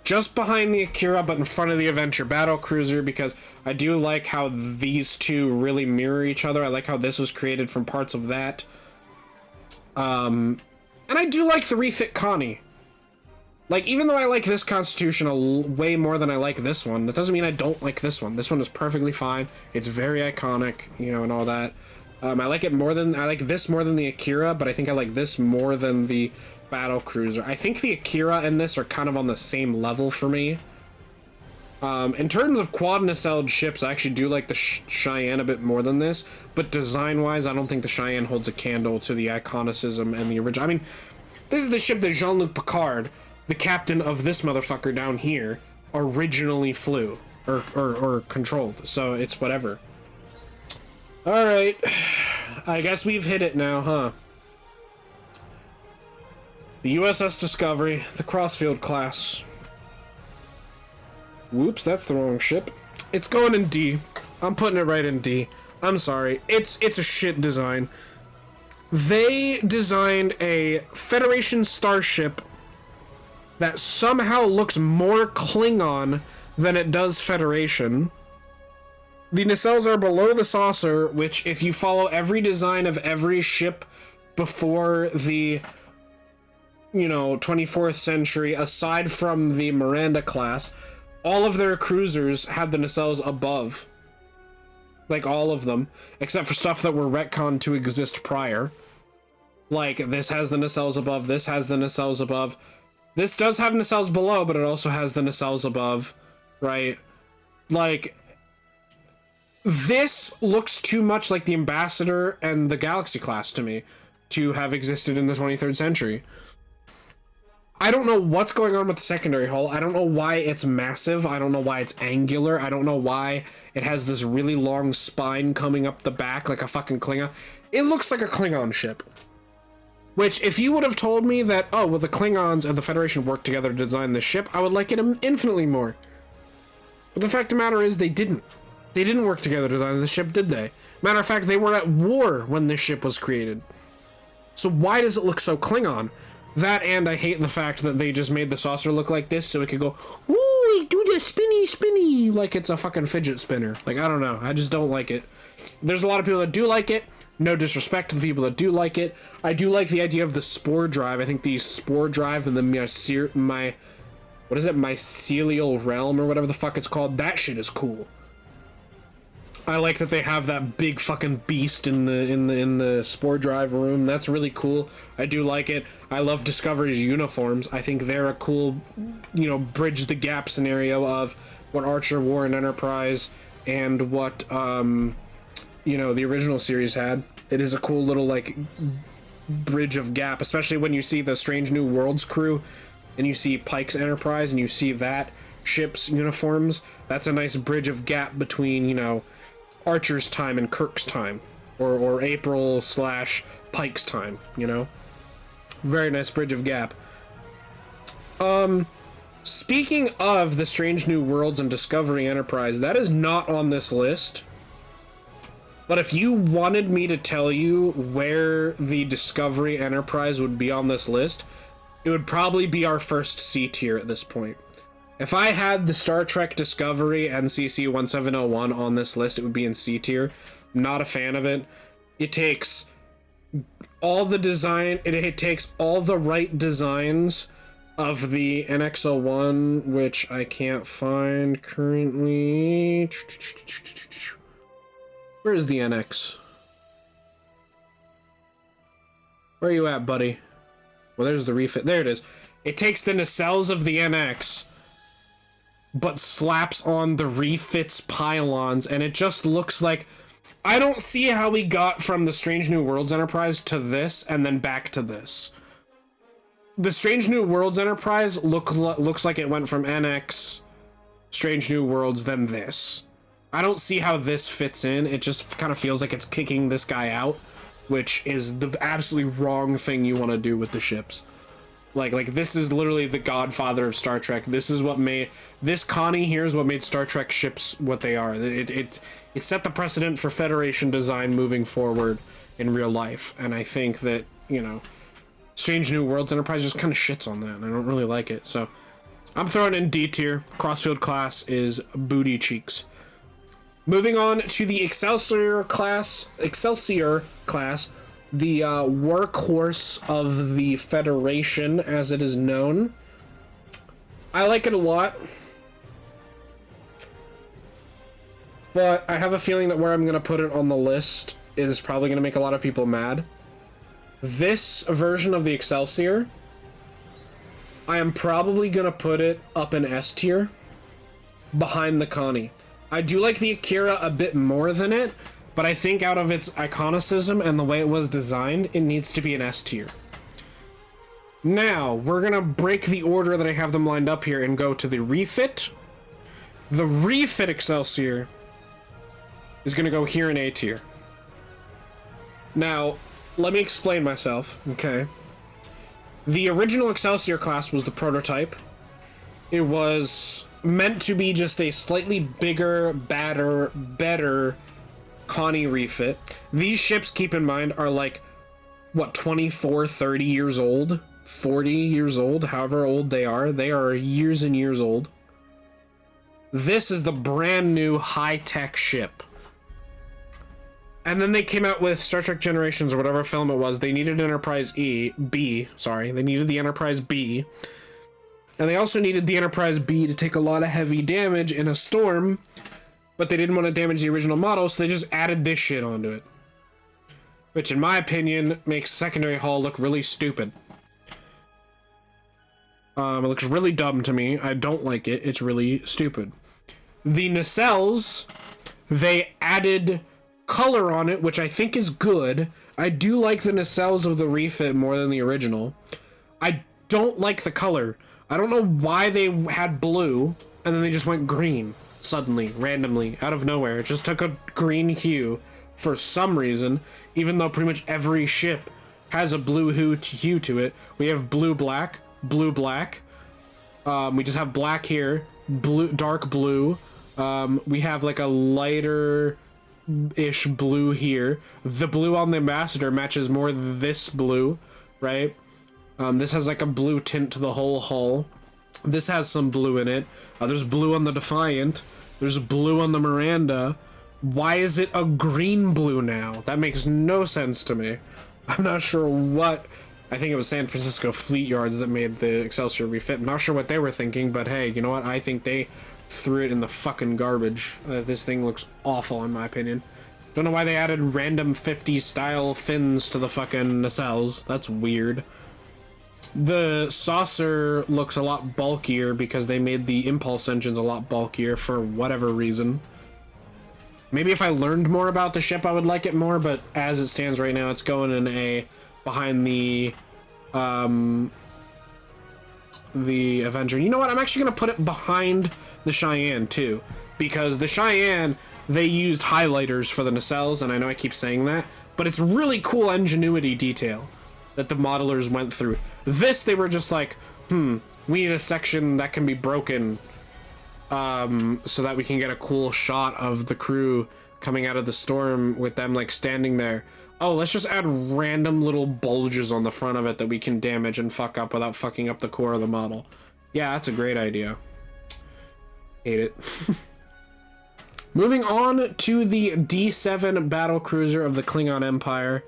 Just behind the Akira, but in front of the Avenger battle cruiser, because I do like how these two really mirror each other. I like how this was created from parts of that. And I do like the refit Connie. Like, even though I like this Constitution way more than I like this one, that doesn't mean I don't like this one. This one is perfectly fine. It's very iconic, you know, and all that. I like this more than the Akira, but I think I like this more than the Battle Cruiser. I think the Akira and this are kind of on the same level for me. In terms of quad nacelled ships, I actually do like the Cheyenne a bit more than this, but design-wise, I don't think the Cheyenne holds a candle to the iconicism and the original. I mean, this is the ship that Jean-Luc Picard, the captain of this motherfucker down here, originally flew or controlled, so it's whatever. Alright, I guess we've hit it now, huh? The USS Discovery, the Crossfield class. Whoops, that's the wrong ship. It's going in D. I'm putting it right in D. I'm sorry. It's a shit design. They designed a Federation starship that somehow looks more Klingon than it does Federation. The nacelles are below the saucer, which, if you follow every design of every ship before the, you know, 24th century, aside from the Miranda class, all of their cruisers had the nacelles above. Like, all of them. Except for stuff that were retconned to exist prior. Like, this has the nacelles above, this has the nacelles above. This does have nacelles below, but it also has the nacelles above, right? Like, this looks too much like the Ambassador and the Galaxy class to me to have existed in the 23rd century. I don't know what's going on with the secondary hull. I don't know why it's massive. I don't know why it's angular. I don't know why it has this really long spine coming up the back like a fucking Klingon. It looks like a Klingon ship. Which, if you would have told me that, oh, well, the Klingons and the Federation worked together to design this ship, I would like it infinitely more. But the fact of the matter is, they didn't. They didn't work together to design this ship, did they? Matter of fact, they were at war when this ship was created. So why does it look so Klingon? That, and I hate the fact that they just made the saucer look like this so it could go, ooh, do the spinny spinny, like it's a fucking fidget spinner. Like, I don't know. I just don't like it. There's a lot of people that do like it. No disrespect to the people that do like it. I do like the idea of the spore drive. I think the spore drive and the mycelial realm or whatever the fuck it's called, that shit is cool. I like that they have that big fucking beast in the spore drive room. That's really cool. I do like it. I love Discovery's uniforms. I think they're a cool, you know, bridge the gap scenario of what Archer wore in Enterprise and what you know, the original series had. It is a cool little like bridge of gap, especially when you see the Strange New Worlds crew and you see Pike's Enterprise and you see that ship's uniforms. That's a nice bridge of gap between, you know, Archer's time and Kirk's time, or April / Pike's time, you know? Very nice bridge of gap. Speaking of the Strange New Worlds and Discovery Enterprise, that is not on this list. But if you wanted me to tell you where the Discovery Enterprise would be on this list, it would probably be our first C tier at this point. If I had the Star Trek Discovery NCC-1701 on this list, it would be in C tier. Not a fan of it. It takes all the design, it takes all the right designs of the NX-01, which I can't find currently. Where is the NX? Where are you at, buddy? Well, there's the refit. There it is. It takes the nacelles of the NX, but slaps on the refits pylons, and it just looks like... I don't see how we got from the Strange New Worlds Enterprise to this, and then back to this. The Strange New Worlds Enterprise looks like it went from NX, Strange New Worlds, then this. I don't see how this fits in. It just kind of feels like it's kicking this guy out, which is the absolutely wrong thing you want to do with the ships. Like this is literally the godfather of Star Trek. This is what made this Connie here is what made Star Trek ships what they are. It set the precedent for Federation design moving forward in real life, and I think that, you know, Strange New Worlds Enterprise just kind of shits on that, and I don't really like it. So I'm throwing in D tier. Crossfield class is booty cheeks. Moving on to the Excelsior class, the workhorse of the Federation, as it is known. I like it a lot. But I have a feeling that where I'm going to put it on the list is probably going to make a lot of people mad. This version of the Excelsior, I am probably going to put it up in S tier, behind the Connie. I do like the Akira a bit more than it, but I think out of its iconicism and the way it was designed, it needs to be an S tier. Now, we're going to break the order that I have them lined up here and go to the refit. The refit Excelsior is going to go here in A tier. Now, let me explain myself, okay? The original Excelsior class was the prototype. It was meant to be just a slightly bigger, better Connie refit. These ships, keep in mind, are like, what, 24, 30 years old? 40 years old, however old they are. They are years and years old. This is the brand new high-tech ship. And then they came out with Star Trek Generations or whatever film it was. They needed Enterprise B. They needed the Enterprise B. And they also needed the Enterprise B to take a lot of heavy damage in a storm, but they didn't want to damage the original model, so they just added this shit onto it. Which, in my opinion, makes secondary hull look really stupid. It looks really dumb to me. I don't like it. It's really stupid. The nacelles, they added color on it, which I think is good. I do like the nacelles of the refit more than the original. I don't like the color. I don't know why they had blue and then they just went green suddenly, randomly, out of nowhere. It just took a green hue for some reason, even though pretty much every ship has a blue hue to it. We have blue black. We just have black here, dark blue. We have like a lighter ish blue here. The blue on the Ambassador matches more this blue, right? This has like a blue tint to the whole hull. This has some blue in it. There's blue on the Defiant. There's blue on the Miranda. Why is it a green blue now? That makes no sense to me. I'm not sure what... I think it was San Francisco Fleet Yards that made the Excelsior refit. I'm not sure what they were thinking, but hey, you know what? I think they threw it in the fucking garbage. This thing looks awful, in my opinion. Don't know why they added random 50s style fins to the fucking nacelles. That's weird. The saucer looks a lot bulkier because they made the impulse engines a lot bulkier for whatever reason. Maybe if I learned more about the ship, I would like it more, but as it stands right now, it's going in a behind the Avenger. You know what? I'm actually going to put it behind the Cheyenne, too, because the Cheyenne, they used highlighters for the nacelles, and I know I keep saying that, but it's really cool ingenuity detail that the modelers went through. This, they were just like, we need a section that can be broken so that we can get a cool shot of the crew coming out of the storm with them like standing there. Oh, let's just add random little bulges on the front of it that we can damage and fuck up without fucking up the core of the model. Yeah, that's a great idea. Hate it. Moving on to the D7 battle cruiser of the Klingon Empire.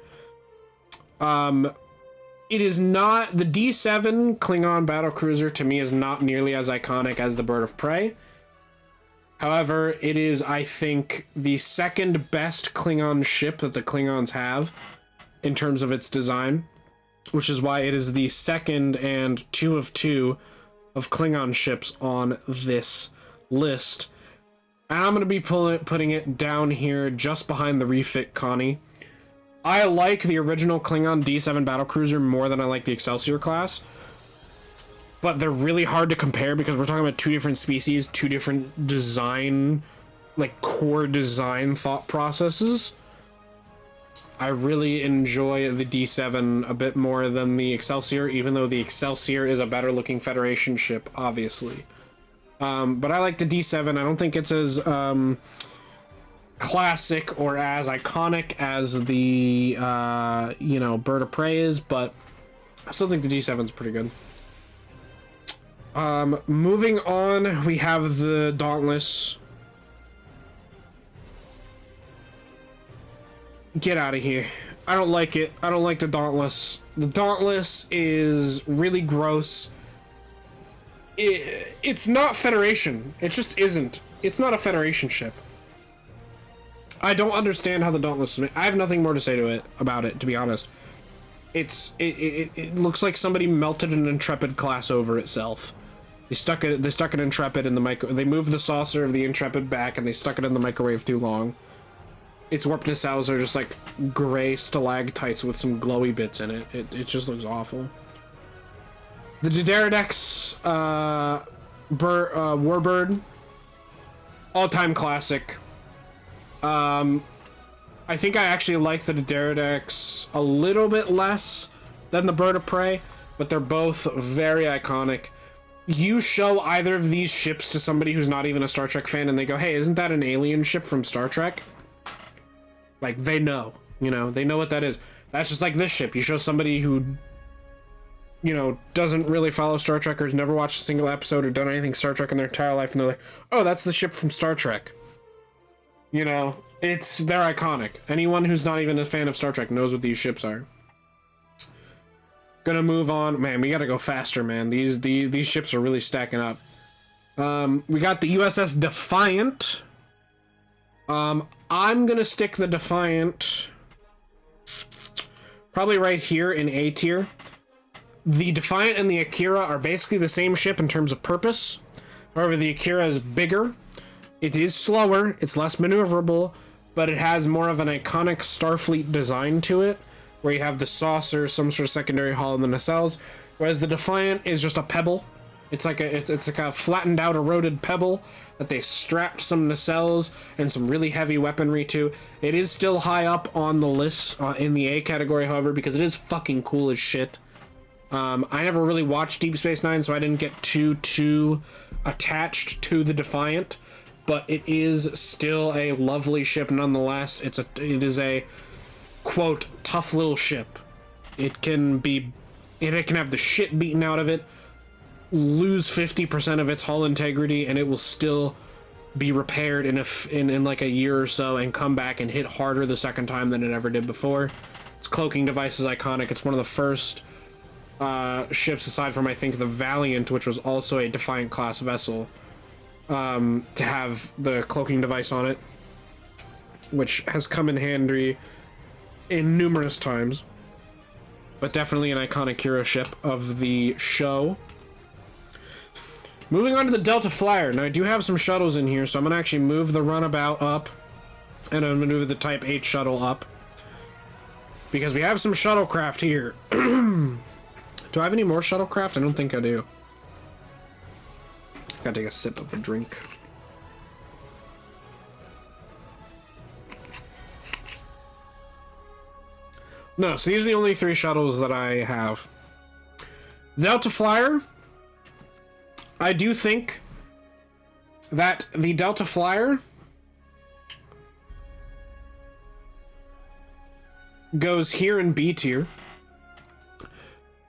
It is not... The D7 Klingon battle cruiser, to me, is not nearly as iconic as the Bird of Prey. However, it is, I think, the second best Klingon ship that the Klingons have in terms of its design, which is why it is the second and 2 of 2 of Klingon ships on this list. And I'm going to be putting it down here just behind the refit Connie. I like the original Klingon D7 battlecruiser more than I like the Excelsior class. But they're really hard to compare because we're talking about two different species, two different design, like core design thought processes. I really enjoy the D7 a bit more than the Excelsior, even though the Excelsior is a better looking Federation ship, obviously. But I like the D7. I don't think it's as classic or as iconic as the, Bird of Prey is, but I still think the D7 is pretty good. Moving on, we have the Dauntless. Get out of here. I don't like it. I don't like the Dauntless. The Dauntless is really gross. it's not Federation. It just isn't. It's not a Federation ship. I don't understand how the Dauntless was made. I have nothing more to say to it about it, to be honest. It looks like somebody melted an Intrepid class over itself. They stuck an Intrepid in the micro. They moved the saucer of the Intrepid back, and they stuck it in the microwave too long. Its warp nacelles are just like gray stalactites with some glowy bits in it. It just looks awful. The D'deridex Warbird, all-time classic. I think I actually like the D'deridex a little bit less than the Bird of Prey, but they're both very iconic. You show either of these ships to somebody who's not even a Star Trek fan, and they go, "Hey, isn't that an alien ship from Star Trek?" Like, they know, you know, they know what that is. That's just like this ship. You show somebody who, you know, doesn't really follow Star Trek or has never watched a single episode or done anything Star Trek in their entire life, and they're like, "Oh, that's the ship from Star Trek." You know, they're iconic. Anyone who's not even a fan of Star Trek knows what these ships are. Gonna move on. Man, we gotta go faster, man. These ships are really stacking up. We got the USS Defiant. I'm gonna stick the Defiant probably right here in A tier. The Defiant and the Akira are basically the same ship in terms of purpose. However, the Akira is bigger. It is slower. It's less maneuverable, but it has more of an iconic Starfleet design to it, where you have the saucer, some sort of secondary hull, and the nacelles. Whereas the Defiant is just a pebble. It's like a flattened out, eroded pebble that they strapped some nacelles and some really heavy weaponry to. It is still high up on the list in the A category, however, because it is fucking cool as shit. I never really watched Deep Space Nine, so I didn't get too attached to the Defiant, but it is still a lovely ship nonetheless. It is a quote tough little ship. It can have the shit beaten out of it, lose 50% of its hull integrity, and it will still be repaired in like a year or so and come back and hit harder the second time than it ever did before. Its cloaking device is iconic. It's one of the first ships, aside from I think the Valiant, which was also a Defiant class vessel, to have the cloaking device on it, which has come in handy in numerous times, but definitely an iconic hero ship of the show. Moving on to the Delta Flyer. Now I do have some shuttles in here, so I'm gonna actually move the Runabout up, and I'm gonna move the Type 8 shuttle up, because we have some shuttlecraft here. Do I have any more shuttlecraft? I don't think I do. Gotta take a sip of a drink. No, so these are the only 3 shuttles that I have. Delta Flyer. I do think that the Delta Flyer goes here in B tier.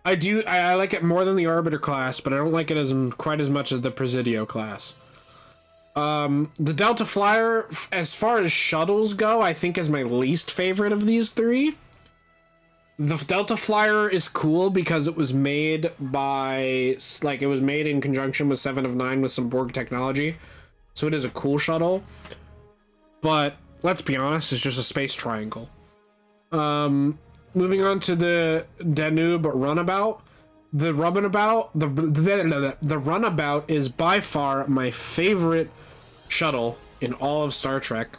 I like it more than the Arbiter class, but I don't like it quite as much as the Presidio class. The Delta Flyer, as far as shuttles go, I think is my least favorite of these 3. The Delta Flyer is cool because it was made in conjunction with 7 of 9 with some Borg technology. So it is a cool shuttle. But let's be honest, it's just a space triangle. Moving on to the Danube Runabout. The Runabout is by far my favorite shuttle in all of Star Trek.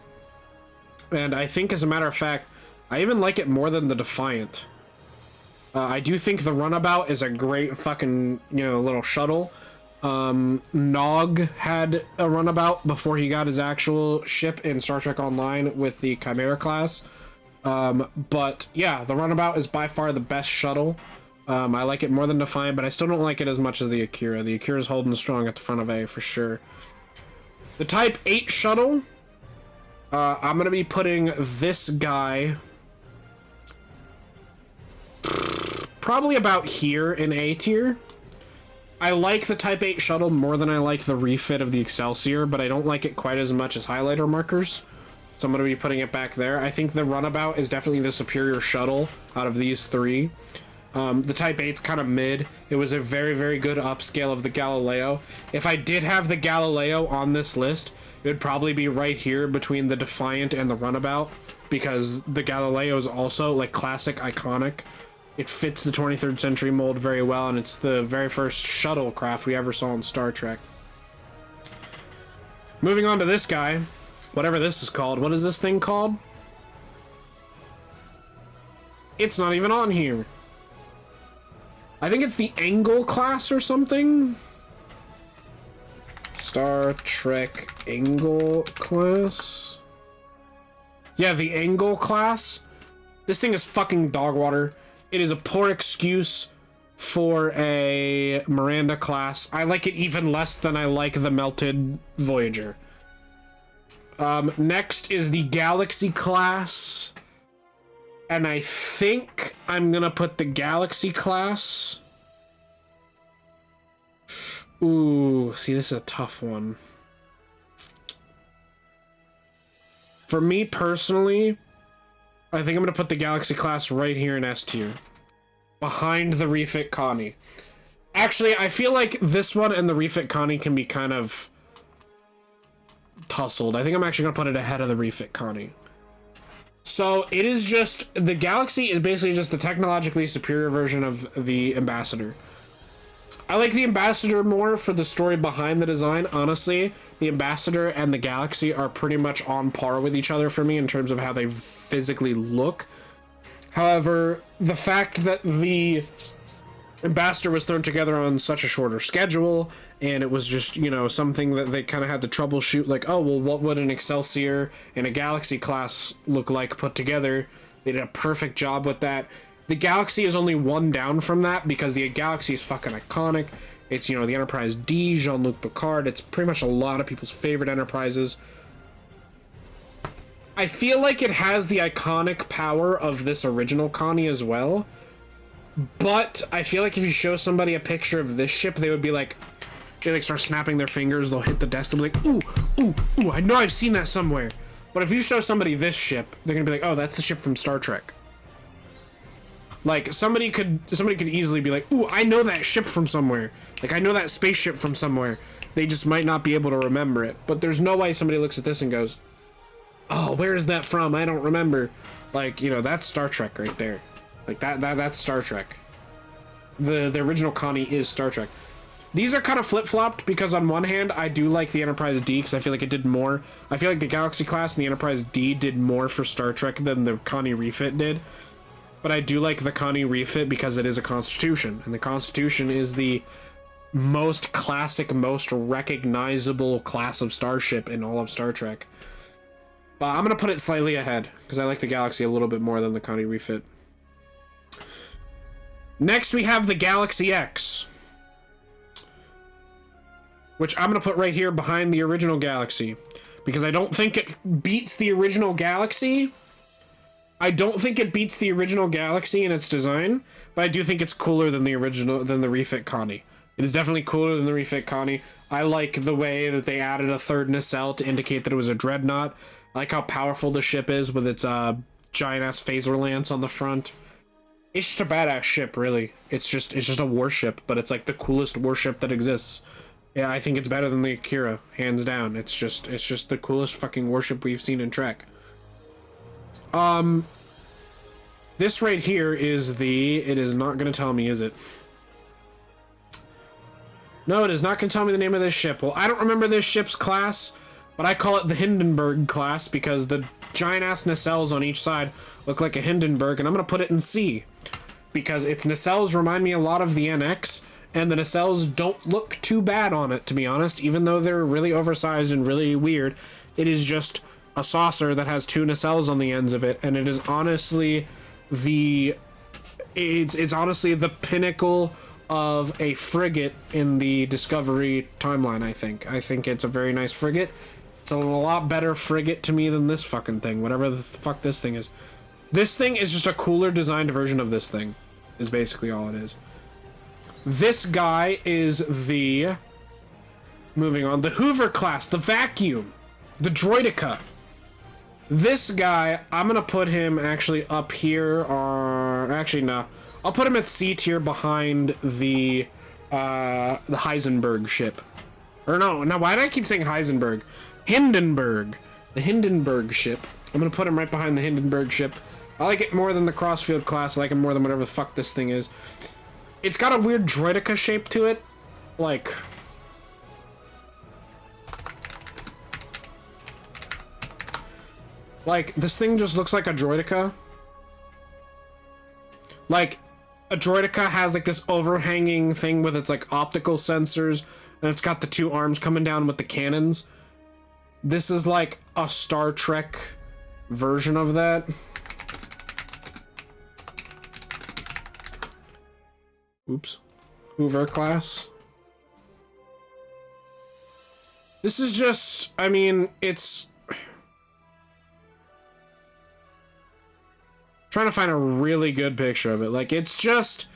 And I think, as a matter of fact, I even like it more than the Defiant. I do think the Runabout is a great fucking, little shuttle. Nog had a Runabout before he got his actual ship in Star Trek Online with the Chimera class. But yeah, the Runabout is by far the best shuttle. I like it more than Defiant, but I still don't like it as much as the Akira. The Akira's holding strong at the front of A for sure. The Type 8 shuttle, I'm gonna be putting this guy probably about here in A tier. I like the Type 8 shuttle more than I like the refit of the Excelsior, but I don't like it quite as much as highlighter markers. So I'm going to be putting it back there. I think the Runabout is definitely the superior shuttle out of these 3. The Type 8's kind of mid. It was a very, very good upscale of the Galileo. If I did have the Galileo on this list, it would probably be right here between the Defiant and the Runabout, because the Galileo is also like classic, iconic. It fits the 23rd century mold very well, and it's the very first shuttlecraft we ever saw in Star Trek. Moving on to this guy, whatever this is called. What is this thing called? It's not even on here. I think it's the Angle class or something. Star Trek Angle class. Yeah, the Angle class. This thing is fucking dog water. It is a poor excuse for a Miranda class. I like it even less than I like the Melted Voyager. Next is the Galaxy class. And I think I'm gonna put the Galaxy class. Ooh, see, this is a tough one. For me personally, I think I'm gonna put the Galaxy class right here in S tier, behind the Refit Connie. Actually, I feel like this one and the Refit Connie can be kind of tussled. I think I'm actually gonna put it ahead of the Refit Connie. So it is just, the Galaxy is basically just the technologically superior version of the Ambassador. I like the Ambassador more for the story behind the design. Honestly, the Ambassador and the Galaxy are pretty much on par with each other for me in terms of how they physically look. However, the fact that the Ambassador was thrown together on such a shorter schedule, and it was just, you know, something that they kind of had to troubleshoot, like, oh, well, what would an Excelsior and a Galaxy class look like put together? They did a perfect job with that. The Galaxy is only one down from that, because the Galaxy is fucking iconic. It's, you know, the Enterprise D, Jean-Luc Picard. It's pretty much a lot of people's favorite Enterprises. I feel like it has the iconic power of this original Connie as well. But I feel like if you show somebody a picture of this ship, they would be like, they like start snapping their fingers, they'll hit the desk, they'll be like, ooh, ooh, ooh, I know I've seen that somewhere. But if you show somebody this ship, they're gonna be like, oh, that's the ship from Star Trek. Like, somebody could easily be like, ooh, I know that ship from somewhere. Like, I know that spaceship from somewhere. They just might not be able to remember it. But there's no way somebody looks at this and goes, oh, where is that from? I don't remember. Like, you know, that's Star Trek right there. Like, that's Star Trek. The original Connie is Star Trek. These are kind of flip-flopped, because on one hand, I do like the Enterprise D, because I feel like it did more. I feel like the Galaxy class and the Enterprise D did more for Star Trek than the Connie refit did. But I do like the Connie refit because it is a Constitution, and the Constitution is the most classic, most recognizable class of starship in all of Star Trek. But I'm going to put it slightly ahead, because I like the Galaxy a little bit more than the Connie refit. Next, we have the Galaxy X, which I'm going to put right here behind the original Galaxy, because I don't think it beats the original Galaxy. I don't think it beats the original Galaxy in its design, but I do think it's cooler than the refit Connie. It is definitely cooler than the refit Connie. I like the way that they added a third nacelle to indicate that it was a dreadnought. I like how powerful the ship is with its giant-ass phaser lance on the front. It's just a badass ship, really. It's just a warship, but it's like the coolest warship that exists. Yeah, I think it's better than the Akira, hands down. It's just the coolest fucking warship we've seen in Trek. This right here is the... It is not going to tell me, is it? No, it is not going to tell me the name of this ship. Well, I don't remember this ship's class, but I call it the Hindenburg class because the giant-ass nacelles on each side look like a Hindenburg, and I'm going to put it in C. Because its nacelles remind me a lot of the NX, and the nacelles don't look too bad on it, to be honest, even though they're really oversized and really weird. It is just a saucer that has two nacelles on the ends of it, and it is honestly it's honestly the pinnacle of a frigate in the Discovery timeline. I think it's a very nice frigate. It's a lot better frigate to me than this fucking thing, whatever the fuck this thing is. This thing is just a cooler designed version of this thing, is basically all it is. This guy is the, moving on, the Hoover class, the Vacuum, the Droideka. This guy, I'm gonna put him actually up here, or actually no, I'll put him at C tier behind the Heisenberg ship. Or no, why do I keep saying Heisenberg? Hindenburg. The Hindenburg ship. I'm gonna put him right behind the Hindenburg ship. I like it more than the Crossfield class. I like it more than whatever the fuck this thing is. It's got a weird droideka shape to it. Like... this thing just looks like a droideka. Like, a droideka has like this overhanging thing with its like optical sensors, and it's got the two arms coming down with the cannons. This is like a Star Trek version of that. Oops. Hoover class. This is just, I mean, it's... trying to find a really good picture of it. Like, it's just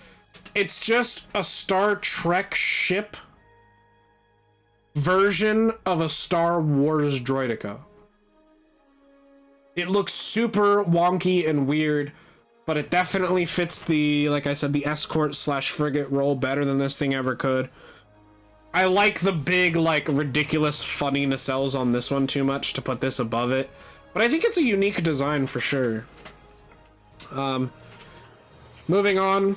a Star Trek ship version of a Star Wars droideka. It looks super wonky and weird, but it definitely fits the, like I said, the escort slash frigate role better than this thing ever could. I like the big, like, ridiculous funny nacelles on this one too much to put this above it, but I think it's a unique design for sure. Moving on,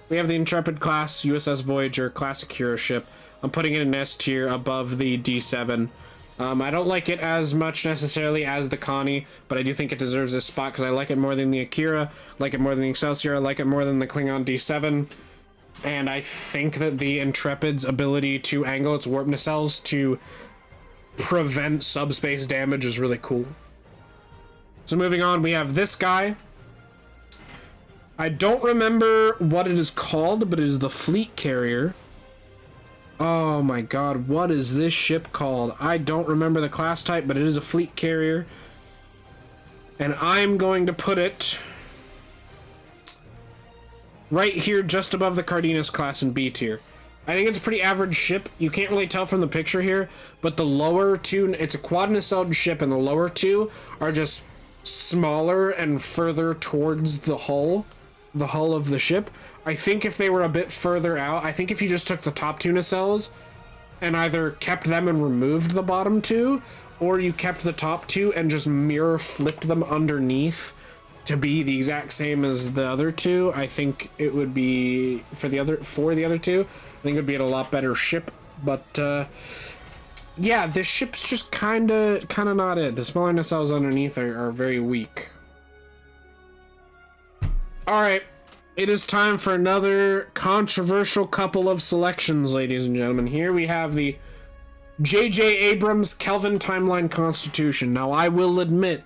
we have the Intrepid class USS Voyager classic hero ship. I'm putting it in S tier above the D7. I don't like it as much necessarily as the Connie, but I do think it deserves this spot because I like it more than the Akira, like it more than the Excelsior, I like it more than the Klingon D7, and I think that the Intrepid's ability to angle its warp nacelles to prevent subspace damage is really cool. So moving on, we have this guy. I don't remember what it is called, but it is the Fleet Carrier. Oh my god, what is this ship called? I don't remember the class type, but it is a Fleet Carrier. And I'm going to put it right here just above the Cardenas class in B tier. I think it's a pretty average ship. You can't really tell from the picture here, but the lower two, it's a quad nacelled ship, and the lower two are just smaller and further towards the hull of the ship. I think if they were a bit further out, I think if you just took the top two nacelles and either kept them and removed the bottom two, or you kept the top two and just mirror flipped them underneath to be the exact same as the other two, I think it would be for the other two, I think it would be a lot better ship. But yeah, this ship's just kind of not it. The smaller nacelles underneath are very weak. Alright, it is time for another controversial couple of selections, ladies and gentlemen. Here we have the J.J. Abrams Kelvin Timeline Constitution. Now, I will admit,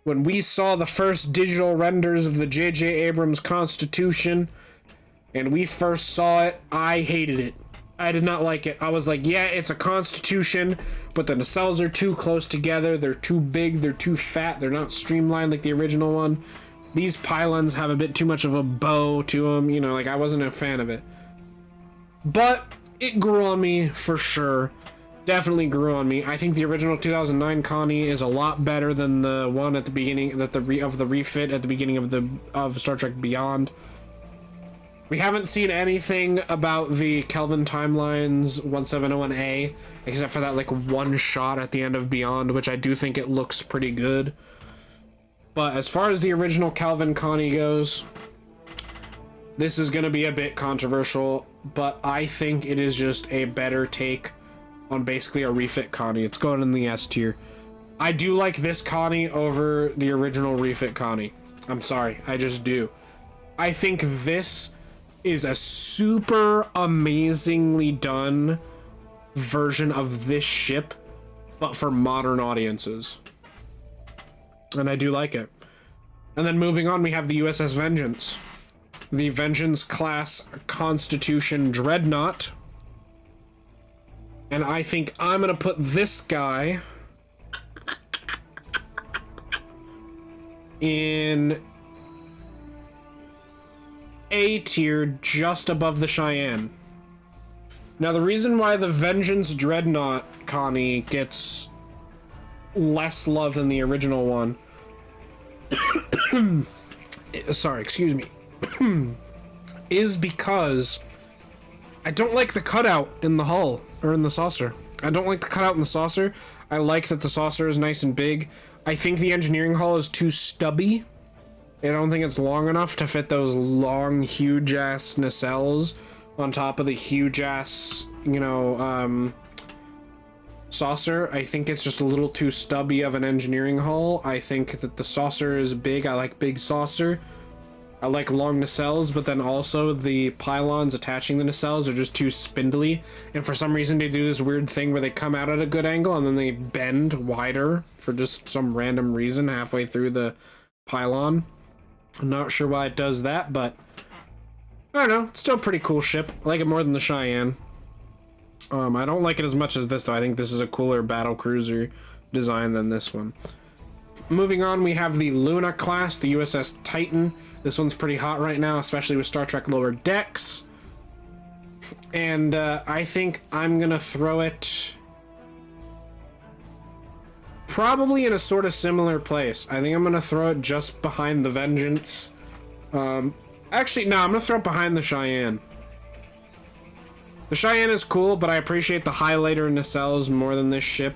when we saw the first digital renders of the J.J. Abrams Constitution, and we first saw it, I hated it. I did not like it. I was like, yeah, it's a Constitution, but the nacelles are too close together, they're too big, they're too fat, they're not streamlined like the original one. These pylons have a bit too much of a bow to them, you know, like I wasn't a fan of it. But it grew on me for sure. Definitely grew on me. I think the original 2009 Connie is a lot better than the one at the beginning of the refit at the beginning of Star Trek Beyond. We haven't seen anything about the Kelvin Timelines 1701A except for that like one shot at the end of Beyond, which I do think it looks pretty good. But as far as the original Kelvin Connie goes, this is going to be a bit controversial, but I think it is just a better take on basically a refit Connie. It's going in the S tier. I do like this Connie over the original refit Connie. I'm sorry, I just do. I think this is a super amazingly done version of this ship, but for modern audiences. And I do like it. And then moving on, we have the USS Vengeance. The Vengeance class Constitution Dreadnought. And I think I'm gonna put this guy in A tier just above the Cheyenne. Now the reason why the Vengeance Dreadnought Connie gets less love than the original one sorry, excuse me. is because I don't like the cutout in the hull, or in the saucer. I don't like the cutout in the saucer. I like that the saucer is nice and big. I think the engineering hull is too stubby. I don't think it's long enough to fit those long, huge-ass nacelles on top of the huge-ass, you know, saucer. I think it's just a little too stubby of an engineering hull. I think that the saucer is big. I like big saucer. I like long nacelles, but then also the pylons attaching the nacelles are just too spindly. And for some reason they do this weird thing where they come out at a good angle and then they bend wider for just some random reason halfway through the pylon. I'm not sure why it does that, but I don't know. It's still a pretty cool ship. I like it more than the Cheyenne. I don't like it as much as this, though. I think this is a cooler battle cruiser design than this one. Moving on, we have the Luna class, the USS Titan. This one's pretty hot right now, especially with Star Trek Lower Decks. And I think I'm gonna throw it probably in a sort of similar place. I think I'm gonna throw it just behind the Vengeance. Actually, no, I'm gonna throw it behind the Cheyenne. The Cheyenne is cool, but I appreciate the highlighter nacelles more than this ship.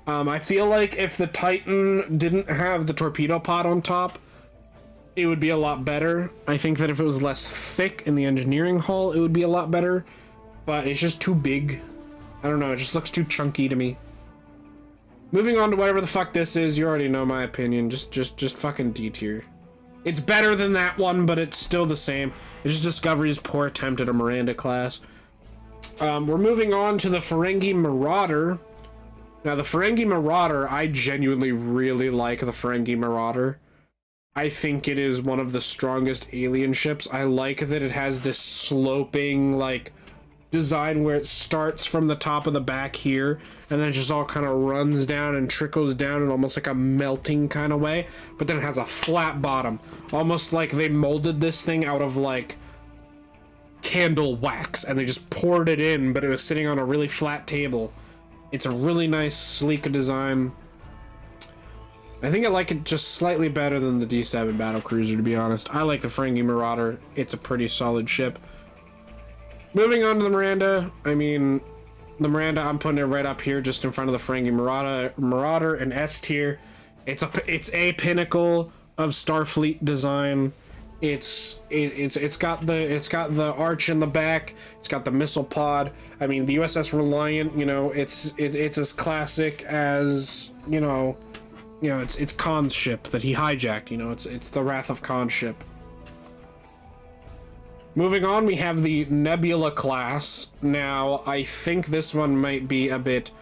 I feel like if the Titan didn't have the torpedo pod on top, it would be a lot better. I think that if it was less thick in the engineering hull, it would be a lot better. But it's just too big. I don't know, it just looks too chunky to me. Moving on to whatever the fuck this is, you already know my opinion. Just fucking D tier. It's better than that one, but it's still the same. It's just Discovery's poor attempt at a Miranda class. We're moving on to the Ferengi Marauder. Now, the Ferengi Marauder, I genuinely really like the Ferengi Marauder. I think it is one of the strongest alien ships. I like that it has this sloping, like, design where it starts from the top of the back here, and then it just all kind of runs down and trickles down in almost like a melting kind of way, but then it has a flat bottom. Almost like they molded this thing out of, like, candle wax, and they just poured it in, but it was sitting on a really flat table. It's a really nice, sleek design. I think I like it just slightly better than the D7 battlecruiser, to be honest. I like the Ferengi Marauder. It's a pretty solid ship. Moving on to the Miranda. I mean, the Miranda, I'm putting it right up here, just in front of the Ferengi Marauder and S tier. It's a pinnacle of Starfleet design. It's got the arch in the back. It's got the missile pod. I mean, the USS Reliant, you know, it's as classic as, you know, it's Khan's ship that he hijacked. You know, it's the Wrath of Khan ship. Moving on, we have the Nebula class. Now, I think this one might be a bit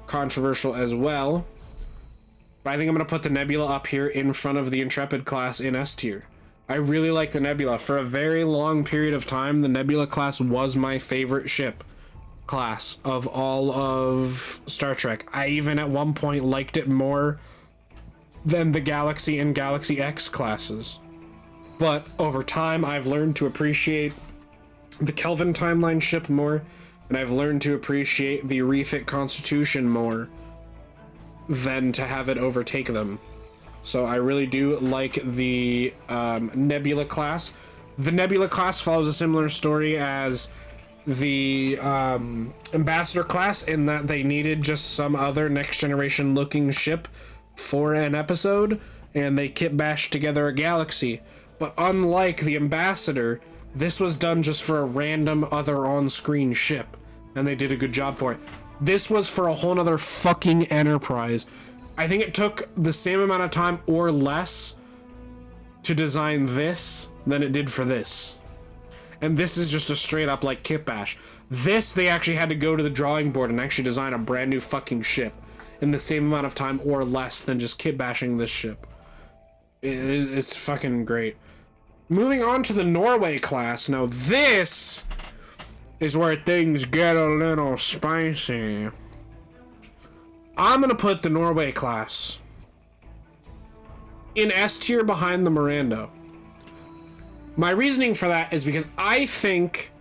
controversial as well, but I think I'm gonna put the Nebula up here in front of the Intrepid class in S tier. I really like the Nebula. For a very long period of time, the Nebula class was my favorite ship class of all of Star Trek. I even at one point liked it more than the Galaxy and Galaxy X classes. But over time, I've learned to appreciate the Kelvin timeline ship more, and I've learned to appreciate the refit Constitution more than to have it overtake them. So I really do like the Nebula class. The Nebula class follows a similar story as the Ambassador class in that they needed just some other next generation looking ship for an episode, and they kit bashed together a Galaxy. But unlike the Ambassador, this was done just for a random other on-screen ship, and they did a good job for it. This was for a whole nother fucking Enterprise. I think it took the same amount of time or less to design this than it did for this. And this is just a straight up like kit bash. This, they actually had to go to the drawing board and actually design a brand new fucking ship in the same amount of time or less than just kit bashing this ship. It's fucking great. Moving on to the Norway class. Now this is where things get a little spicy. I'm gonna put the Norway class in S tier behind the Miranda. My reasoning for that is because I think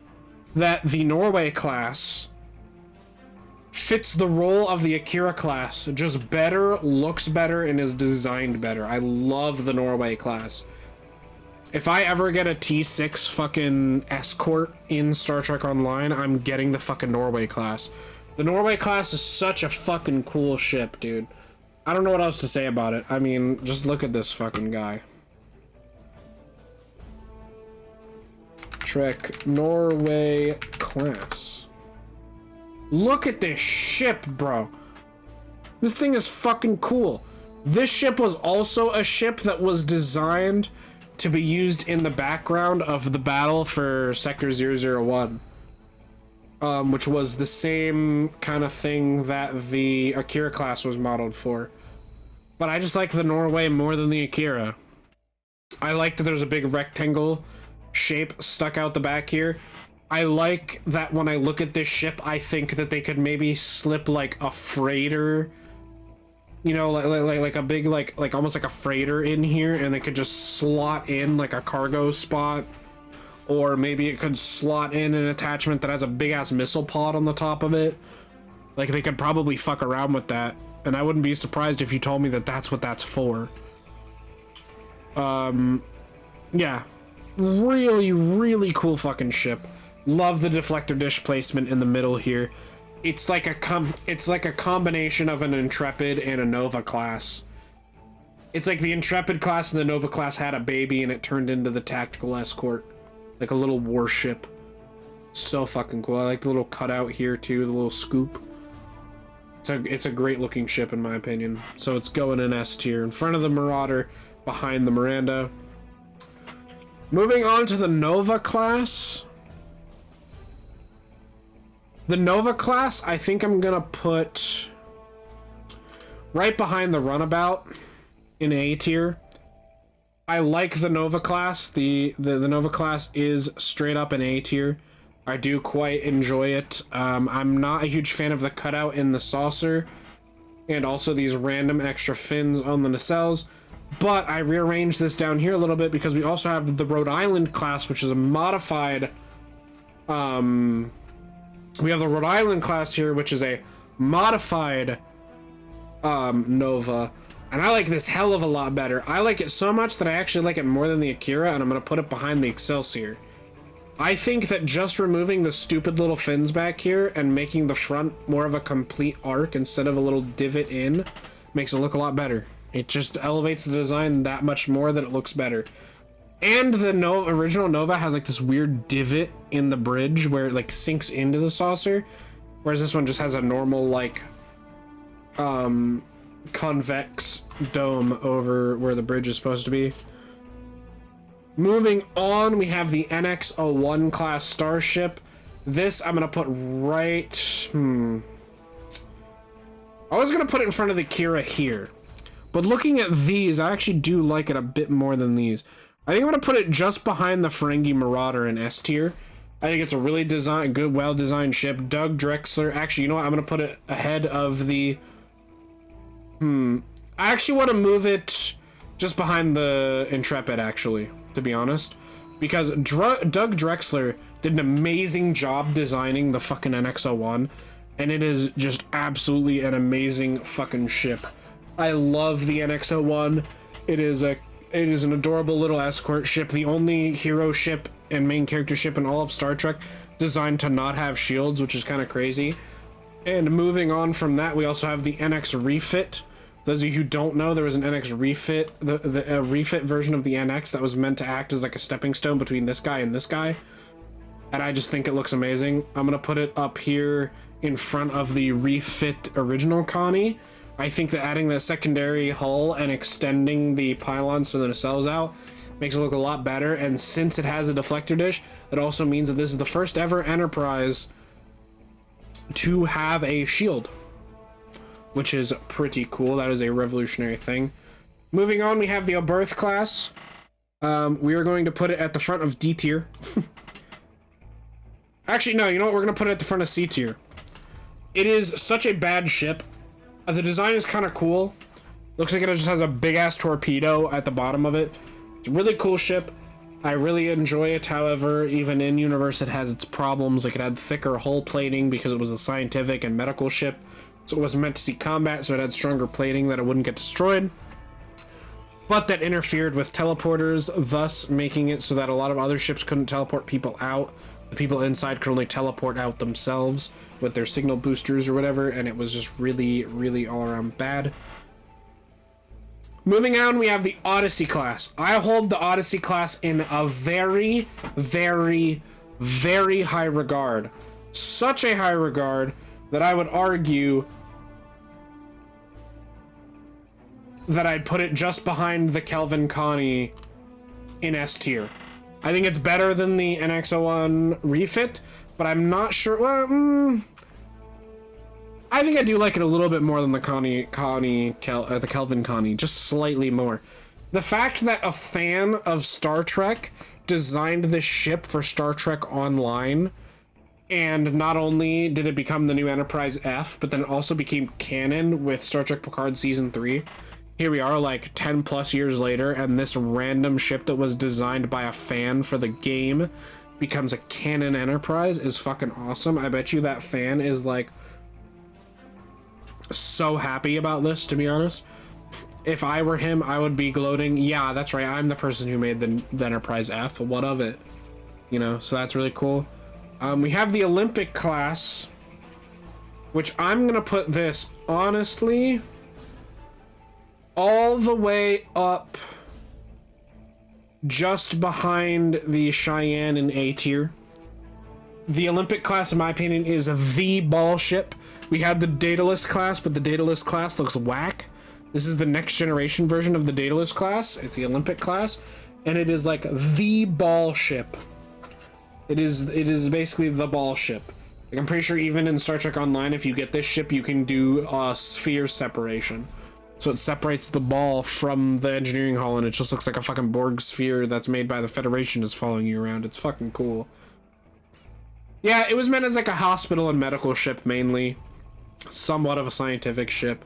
that the Norway class fits the role of the Akira class just better, looks better, and is designed better. I love the Norway class. If I ever get a T6 fucking escort in Star Trek Online, I'm getting the fucking Norway class. The Norway class is such a fucking cool ship, dude. I don't know what else to say about it. I mean, just look at this fucking guy. Trek Norway class. Look at this ship, bro. This thing is fucking cool. This ship was also a ship that was designed to be used in the background of the battle for Sector 001. Which was the same kind of thing that the Akira class was modeled for. But I just like the Norway more than the Akira. I like that there's a big rectangle shape stuck out the back here. I like that when I look at this ship, I think that they could maybe slip like a freighter, you know, like a big like almost like a freighter in here, and they could just slot in like a cargo spot. Or maybe it could slot in an attachment that has a big ass missile pod on the top of it. Like, they could probably fuck around with that. And I wouldn't be surprised if you told me that that's what that's for. Yeah. Really, really cool fucking ship. Love the deflector dish placement in the middle here. It's like a combination of an Intrepid and a Nova class. It's like the Intrepid class and the Nova class had a baby and it turned into the tactical escort. Like a little warship. So fucking cool. I like the little cutout here too, the little scoop. It's a great looking ship in my opinion. So it's going in S tier. In front of the Marauder, behind the Miranda. Moving on to the Nova class. The Nova class, I think I'm gonna put right behind the Runabout in A tier. I like the Nova class. The Nova class is straight up an A tier. I do quite enjoy it. I'm not a huge fan of the cutout in the saucer and also these random extra fins on the nacelles, but I rearranged this down here a little bit because we also have the Rhode Island class, which is a modified we have the Rhode Island class here, which is a modified Nova. And I like this hell of a lot better. I like it so much that I actually like it more than the Akira, and I'm going to put it behind the Excelsior. I think that just removing the stupid little fins back here and making the front more of a complete arc instead of a little divot in makes it look a lot better. It just elevates the design that much more that it looks better. And the original Nova has like this weird divot in the bridge where it like sinks into the saucer, whereas this one just has a normal like convex dome over where the bridge is supposed to be. Moving on, we have the NX-01 class starship. This I'm gonna put right I was gonna put it in front of the Kira here, but looking at these, I actually do like it a bit more than these. I think I'm gonna put it just behind the Ferengi Marauder in S tier. I think it's a really good, well-designed ship. Doug Drexler. Actually, you know what? I'm gonna put it ahead of the I actually want to move it just behind the Intrepid, actually, to be honest. Because Doug Drexler did an amazing job designing the fucking NX-01. And it is just absolutely an amazing fucking ship. I love the NX-01. It is an adorable little escort ship. The only hero ship and main character ship in all of Star Trek designed to not have shields, which is kind of crazy. And moving on from that, we also have the NX Refit. Those of you who don't know, there was an NX Refit, the refit version of the NX that was meant to act as like a stepping stone between this guy and this guy. And I just think it looks amazing. I'm gonna put it up here in front of the Refit original Connie. I think that adding the secondary hull and extending the pylons so the nacelles out makes it look a lot better. And since it has a deflector dish, that also means that this is the first ever Enterprise to have a shield, which is pretty cool. That is a revolutionary thing. Moving on, we have the Oberth class. We are going to put it at the front of D tier. Actually, no, you know what? We're going to put it at the front of C tier. It is such a bad ship. The design is kind of cool. Looks like it just has a big-ass torpedo at the bottom of it. It's a really cool ship. I really enjoy it. However, even in universe, it has its problems. Like, it had thicker hull plating because it was a scientific and medical ship. So it wasn't meant to see combat, so it had stronger plating that it wouldn't get destroyed. but that interfered with teleporters, thus making it so that a lot of other ships couldn't teleport people out. The people inside could only teleport out themselves with their signal boosters or whatever, and it was just really, really all around bad. Moving on, we have the Odyssey class. I hold the Odyssey class in a very, very, very high regard. Such a high regard that I would argue that I'd put it just behind the Kelvin Connie in S tier. I think it's better than the NX-01 refit, but I'm not sure. Well, I think I do like it a little bit more than the the Kelvin Connie, just slightly more. The fact that a fan of Star Trek designed this ship for Star Trek Online, and not only did it become the new Enterprise F, but then it also became canon with Star Trek Picard Season 3. Here we are, like 10 plus years later, and this random ship that was designed by a fan for the game becomes a canon Enterprise is fucking awesome. I bet you that fan is like so happy about this, to be honest. If I were him, I would be gloating. Yeah, that's right. I'm the person who made the Enterprise F. What of it? You know, so that's really cool. We have the Olympic class, which I'm gonna put this, honestly, all the way up just behind the Cheyenne in A tier. The Olympic class, in my opinion, is the ball ship. We had the Daedalus class, but the Daedalus class looks whack. This is the next generation version of the Daedalus class. It's the Olympic class, and it is like the ball ship. It is basically the ball ship. Like, I'm pretty sure even in Star Trek Online, if you get this ship, you can do sphere separation. So it separates the ball from the engineering hall, and it just looks like a fucking Borg sphere that's made by the Federation is following you around. It's fucking cool. Yeah, it was meant as like a hospital and medical ship mainly. Somewhat of a scientific ship.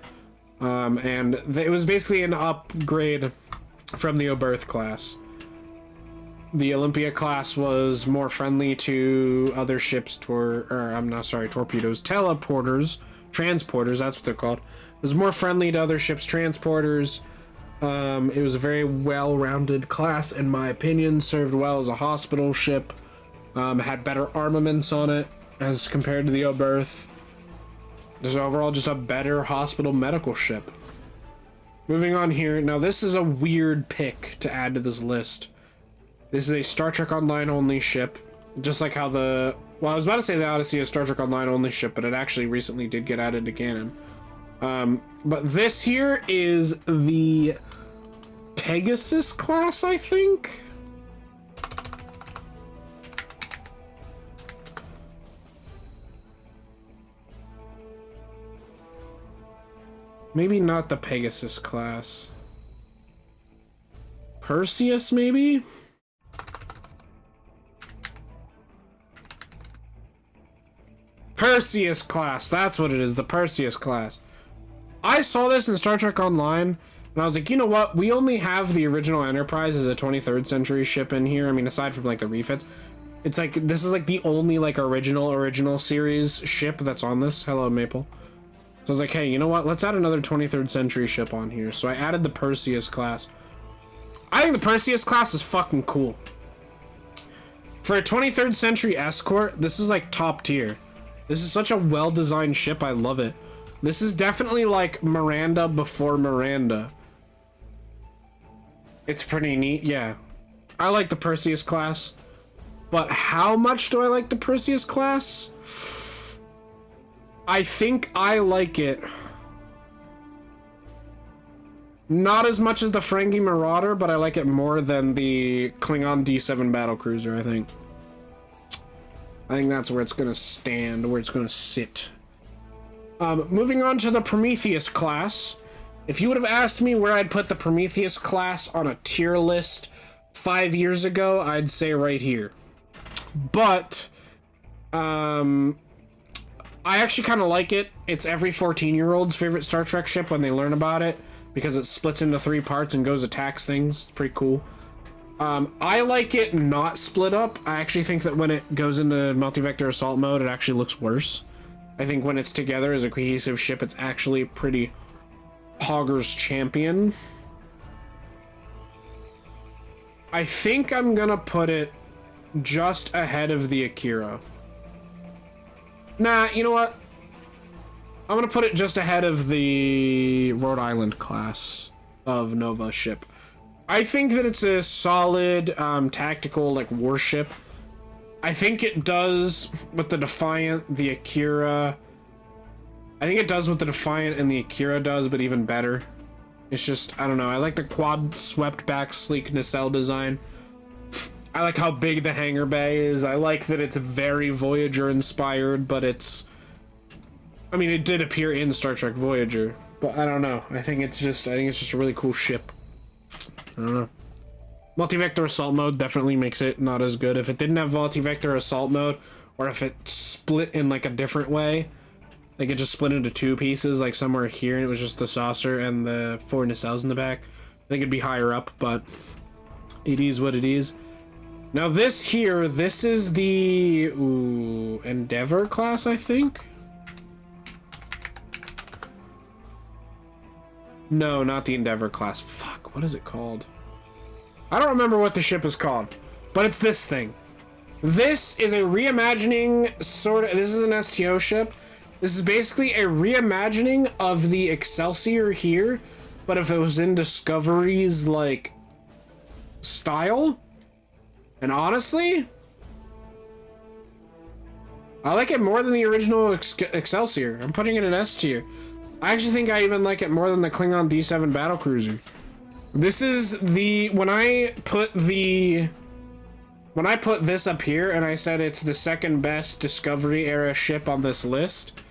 And it was basically an upgrade from the Oberth class. The Olympia class was more friendly to other ships, torpedoes, teleporters, transporters, that's what they're called. It was more friendly to other ships' transporters. It was a very well-rounded class, in my opinion. Served well as a hospital ship. Had better armaments on it as compared to the Oberth. Just overall, just a better hospital medical ship. Moving on here. Now, this is a weird pick to add to this list. This is a Star Trek Online only ship. Just like how the... Well, I was about to say the Odyssey is Star Trek Online only ship, but it actually recently did get added to canon. But this here is the Pegasus class, I think? Maybe not the Pegasus class. Perseus, maybe? Perseus class, that's what it is, the Perseus class. I saw this in Star Trek Online, and I was like, you know what? We only have the original Enterprise as a 23rd century ship in here. I mean, aside from like the refits, it's like this is like the only like original series ship that's on this. Hello, Maple. So I was like, hey, you know what? Let's add another 23rd century ship on here. So I added the Perseus class. I think the Perseus class is fucking cool. For a 23rd century escort, this is like top tier. This is such a well-designed ship. I love it. This is definitely like Miranda before Miranda. It's pretty neat, yeah. I like the Perseus class. But how much do I like the Perseus class? I think I like it not as much as the Ferengi Marauder, but I like it more than the Klingon D7 battlecruiser, I think. I think that's where it's gonna stand, where it's gonna sit. Moving on to the Prometheus class. If you would have asked me where I'd put the Prometheus class on a tier list 5 years ago, I'd say right here. But, I actually kind of like it. It's every 14-year-old's favorite Star Trek ship when they learn about it, because it splits into 3 parts and goes attacks things. It's pretty cool. I like it not split up. I actually think that when it goes into multi-vector assault mode, it actually looks worse. I think when it's together as a cohesive ship, it's actually pretty Hogger's champion. I think I'm gonna put it just ahead of the Akira. Nah, you know what? I'm gonna put it just ahead of the Rhode Island class of Nova ship. I think that it's a solid tactical like warship. I think it does with the Defiant, the Akira. I think it does what the Defiant and the Akira does, but even better. It's just, I don't know, I like the quad swept back sleek nacelle design. I like how big the hangar bay is. I like that it's very Voyager inspired, but it's, I mean, it did appear in Star Trek Voyager, but I don't know. I think it's just a really cool ship. I don't know. Multi-vector assault mode definitely makes it not as good. If it didn't have multi-vector assault mode, or if it split in like a different way, like it just split into two pieces, like somewhere here, and it was just the saucer and the 4 nacelles in the back, I think it'd be higher up, but it is what it is. Now this here, this is the Endeavor class, I think? No, not the Endeavor class. Fuck, what is it called? I don't remember what the ship is called, but it's this thing. This is a reimagining this is an STO ship. This is basically a reimagining of the Excelsior here, but if it was in Discovery's, like, style. And honestly, I like it more than the original Excelsior. I'm putting it in S tier. I actually think I even like it more than the Klingon D7 battlecruiser. This is the, when I put this up here and I said it's the second best Discovery era ship on this list,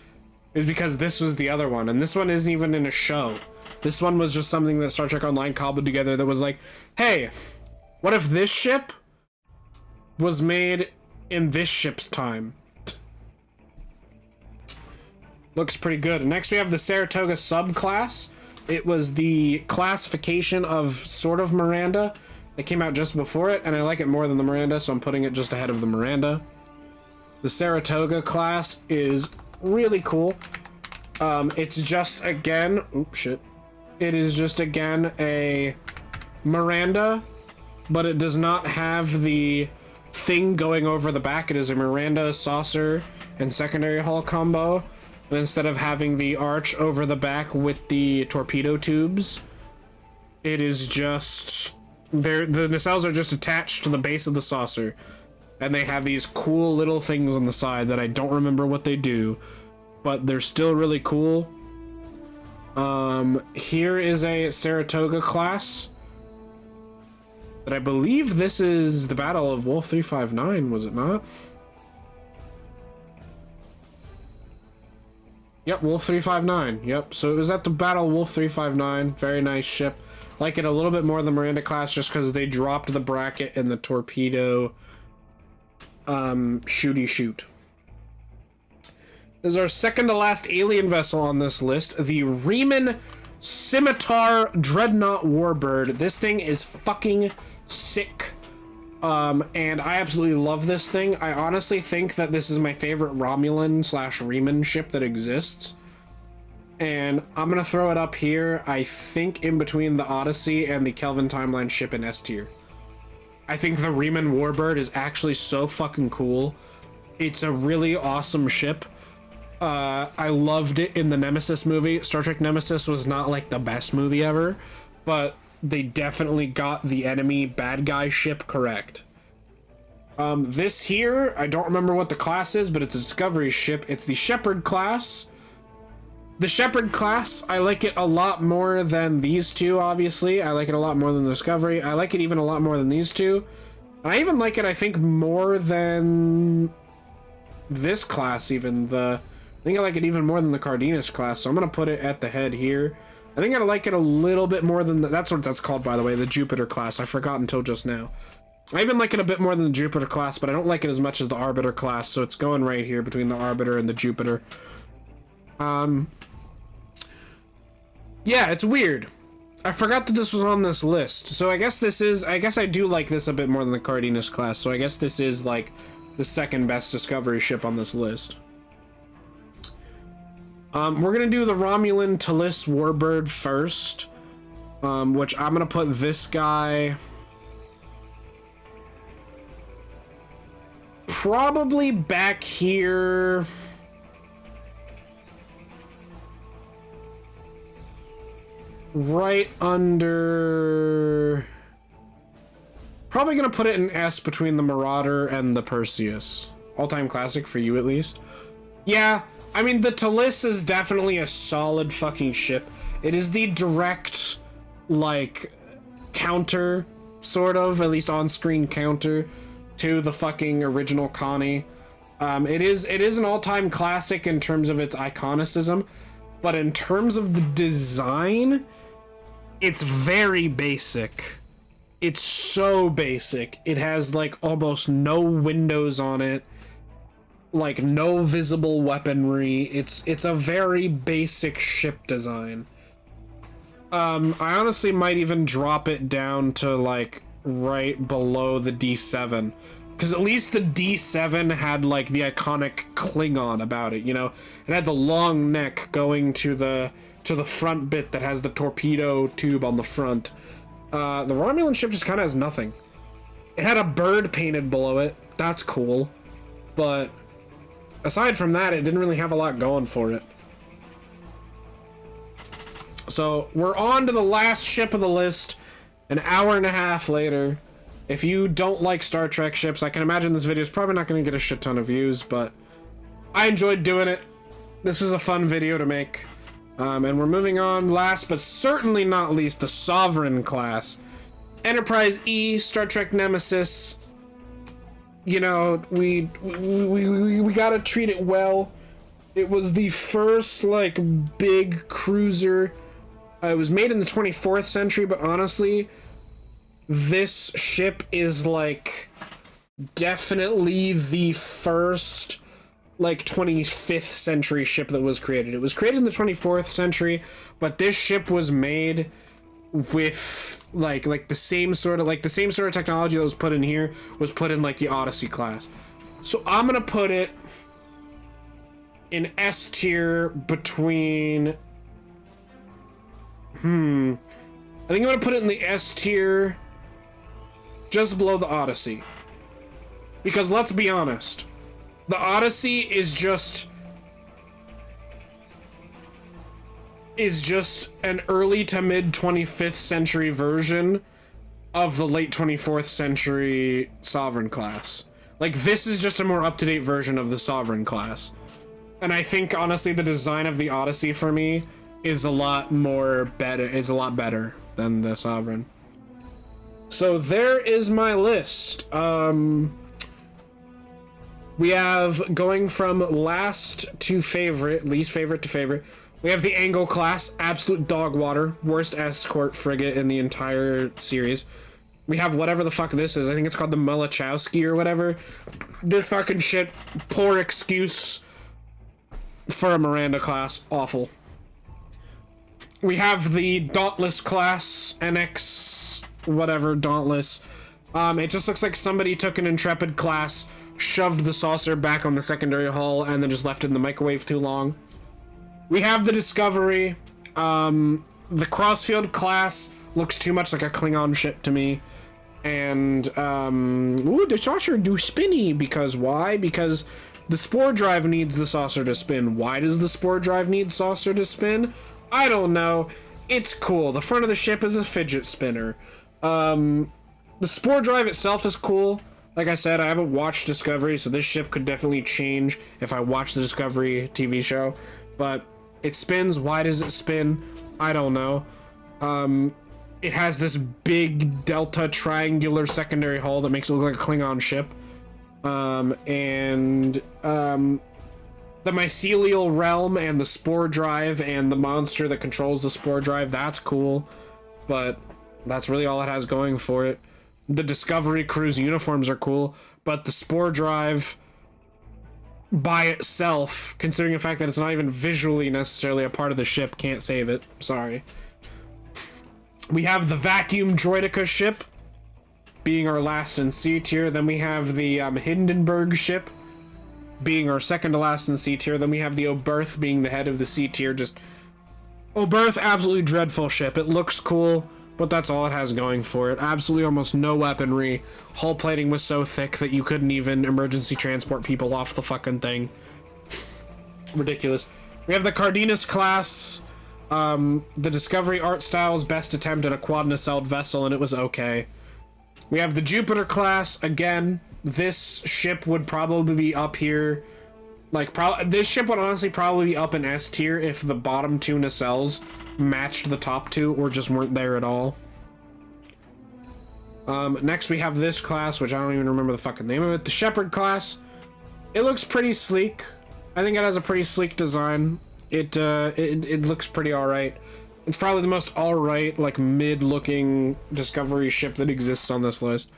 is because this was the other one, and this one isn't even in a show. This one was just something that Star Trek Online cobbled together that was like, hey, what if this ship was made in this ship's time? Looks pretty good. Next we have the Saratoga subclass. It was the classification of sort of Miranda. It came out just before it, and I like it more than the Miranda, so I'm putting it just ahead of the Miranda. The Saratoga class is really cool. It's just, again, oops, shit. It is just, again, a Miranda, but it does not have the thing going over the back. It is a Miranda saucer and secondary hull combo. But instead of having the arch over the back with the torpedo tubes, it is just, the nacelles are just attached to the base of the saucer. And they have these cool little things on the side that I don't remember what they do, but they're still really cool. Here is a Saratoga class that I believe this is the Battle of Wolf 359, was it not? Yep, Wolf 359. Yep, so it was at the Battle of Wolf 359. Very nice ship. Like it a little bit more than the Miranda class just because they dropped the bracket and the torpedo shooty shoot. This is our second to last alien vessel on this list, the Riemann Scimitar Dreadnought Warbird. This thing is fucking sick. And I absolutely love this thing. I honestly think that this is my favorite Romulan / Riemann ship that exists. And I'm gonna throw it up here, I think in between the Odyssey and the Kelvin Timeline ship in S tier. I think the Riemann Warbird is actually so fucking cool. It's a really awesome ship. I loved it in the Nemesis movie. Star Trek Nemesis was not like the best movie ever, but they definitely got the enemy bad guy ship correct. This here, I don't remember what the class is, but it's a Discovery ship. It's the Shepherd class. The Shepherd class, I like it a lot more than these two, obviously. I like it a lot more than the Discovery. I like it even a lot more than these two. And I even like it, I think, more than this class, even. I think I like it even more than the Cardenas class, so I'm going to put it at the head here. I think I like it a little bit more than that's what that's called, by the way, the Jupiter class. I forgot until just now. I even like it a bit more than the Jupiter class, but I don't like it as much as the Arbiter class, so it's going right here between the Arbiter and the Jupiter. Yeah, it's weird. I forgot that this was on this list. So I guess I do like this a bit more than the Cardenas class, so I guess this is like the second best Discovery ship on this list. We're gonna do the Romulan Talus Warbird first, which I'm gonna put this guy probably back here. Right under... Probably gonna put it in S between the Marauder and the Perseus. All-time classic for you, at least. Yeah, I mean, the Talus is definitely a solid fucking ship. It is the direct, like, counter, sort of, at least on-screen counter, to the fucking original Connie. It is an all-time classic in terms of its iconicism, but in terms of the design, it's very basic. It's so basic. It has, like, almost no windows on it, like, no visible weaponry. It's a very basic ship design. I honestly might even drop it down to, like, right below the D7. Because at least the D7 had, like, the iconic Klingon about it, you know? It had the long neck going to the front bit that has the torpedo tube on the front. The Romulan ship just kind of has nothing. It had a bird painted below it. That's cool. But aside from that, it didn't really have a lot going for it. So we're on to the last ship of the list, an hour and a half later. If you don't like Star Trek ships, I can imagine this video is probably not going to get a shit ton of views, but I enjoyed doing it. This was a fun video to make. And we're moving on, last but certainly not least, the Sovereign class. Enterprise E, Star Trek Nemesis. You know, we gotta treat it well. It was the first, like, big cruiser. It was made in the 24th century, but honestly, this ship is, like, definitely the first, like, 25th century ship that was created. It was created in the 24th century, but this ship was made with like the same sort of technology that was put in here was put in, like, the Odyssey class. So I'm gonna put it in S tier between I think I'm gonna put it in the S tier just below the Odyssey, because let's be honest, the Odyssey is just an early to mid 25th century version of the late 24th century Sovereign class. Like, this is just a more up-to-date version of the Sovereign class. And I think, honestly, the design of the Odyssey for me is a lot better than the Sovereign. So there is my list. We have, going from last to favorite, least favorite to favorite, we have the Angle class, absolute dog water, worst escort frigate in the entire series. We have whatever the fuck this is. I think it's called the Malachowski or whatever. This fucking shit, poor excuse for a Miranda class. Awful. We have the Dauntless class, NX, whatever, Dauntless. It just looks like somebody took an Intrepid class, shoved the saucer back on the secondary hull, and then just left it in the microwave too long. We have the Discovery. The Crossfield class looks too much like a Klingon ship to me. And, the saucer do spinny, because why? Because the Spore Drive needs the saucer to spin. Why does the Spore Drive need saucer to spin? I don't know. It's cool. The front of the ship is a fidget spinner. The Spore Drive itself is cool. Like I said, I haven't watched Discovery, so this ship could definitely change if I watch the Discovery TV show. But it spins. Why does it spin? I don't know. It has this big delta triangular secondary hull that makes it look like a Klingon ship. The mycelial realm and the Spore Drive and the monster that controls the Spore Drive, that's cool. But that's really all it has going for it. The Discovery crew's uniforms are cool, but the Spore Drive by itself, considering the fact that it's not even visually necessarily a part of the ship, can't save it. Sorry. We have the Vacuum Droideka ship being our last in C tier. Then we have the Hindenburg ship being our second to last in C tier. Then we have the Oberth being the head of the C tier. Just Oberth, absolutely dreadful ship. It looks cool, but that's all it has going for it. Absolutely almost no weaponry. Hull plating was so thick that you couldn't even emergency transport people off the fucking thing. Ridiculous. We have the Cardenas class. The Discovery art style's best attempt at a quad nacelled vessel, and it was okay. We have the Jupiter class. Again, this ship would probably be up here. Like, this ship would honestly probably be up in S tier if the bottom two nacelles matched the top two or just weren't there at all. Next we have this class, which I don't even remember the fucking name of it. The Shepherd class. It looks pretty sleek. I think it has a pretty sleek design. It looks pretty alright. It's probably the most alright, like, mid-looking Discovery ship that exists on this list.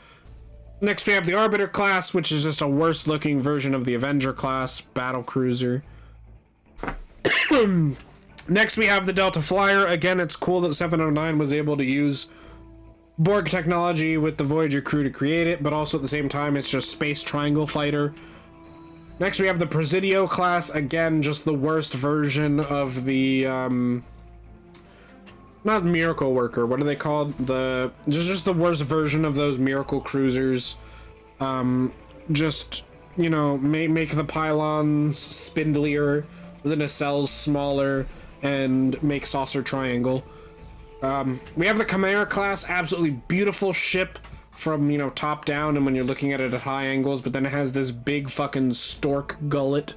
Next we have the Arbiter class, which is just a worse-looking version of the Avenger class battle cruiser. Next we have the Delta Flyer. Again, it's cool that 709 was able to use Borg technology with the Voyager crew to create it, but also at the same time it's just Space Triangle Fighter. Next we have the Presidio class. Again, just the worst version of the not Miracle Worker, what are they called? Just the worst version of those Miracle Cruisers. Just, you know, make the pylons spindlier, the nacelles smaller, and make Saucer Triangle. We have the Chimera class, absolutely beautiful ship from, you know, top down and when you're looking at it at high angles, but then it has this big fucking stork gullet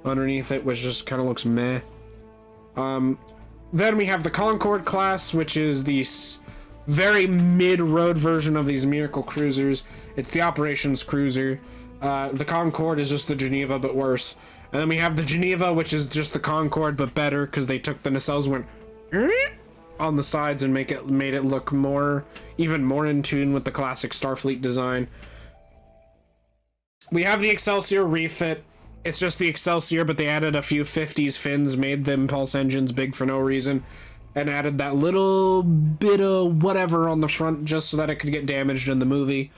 underneath it, which just kind of looks meh. Then we have the Concorde class, which is the very mid-road version of these Miracle Cruisers. It's the operations cruiser. The Concorde is just the Geneva, but worse. And then we have the Geneva, which is just the Concorde, but better, because they took the nacelles, went on the sides and made it look even more in tune with the classic Starfleet design. We have the Excelsior refit. It's just the Excelsior, but they added a few 50s fins, made them pulse engines big for no reason, and added that little bit of whatever on the front just so that it could get damaged in the movie.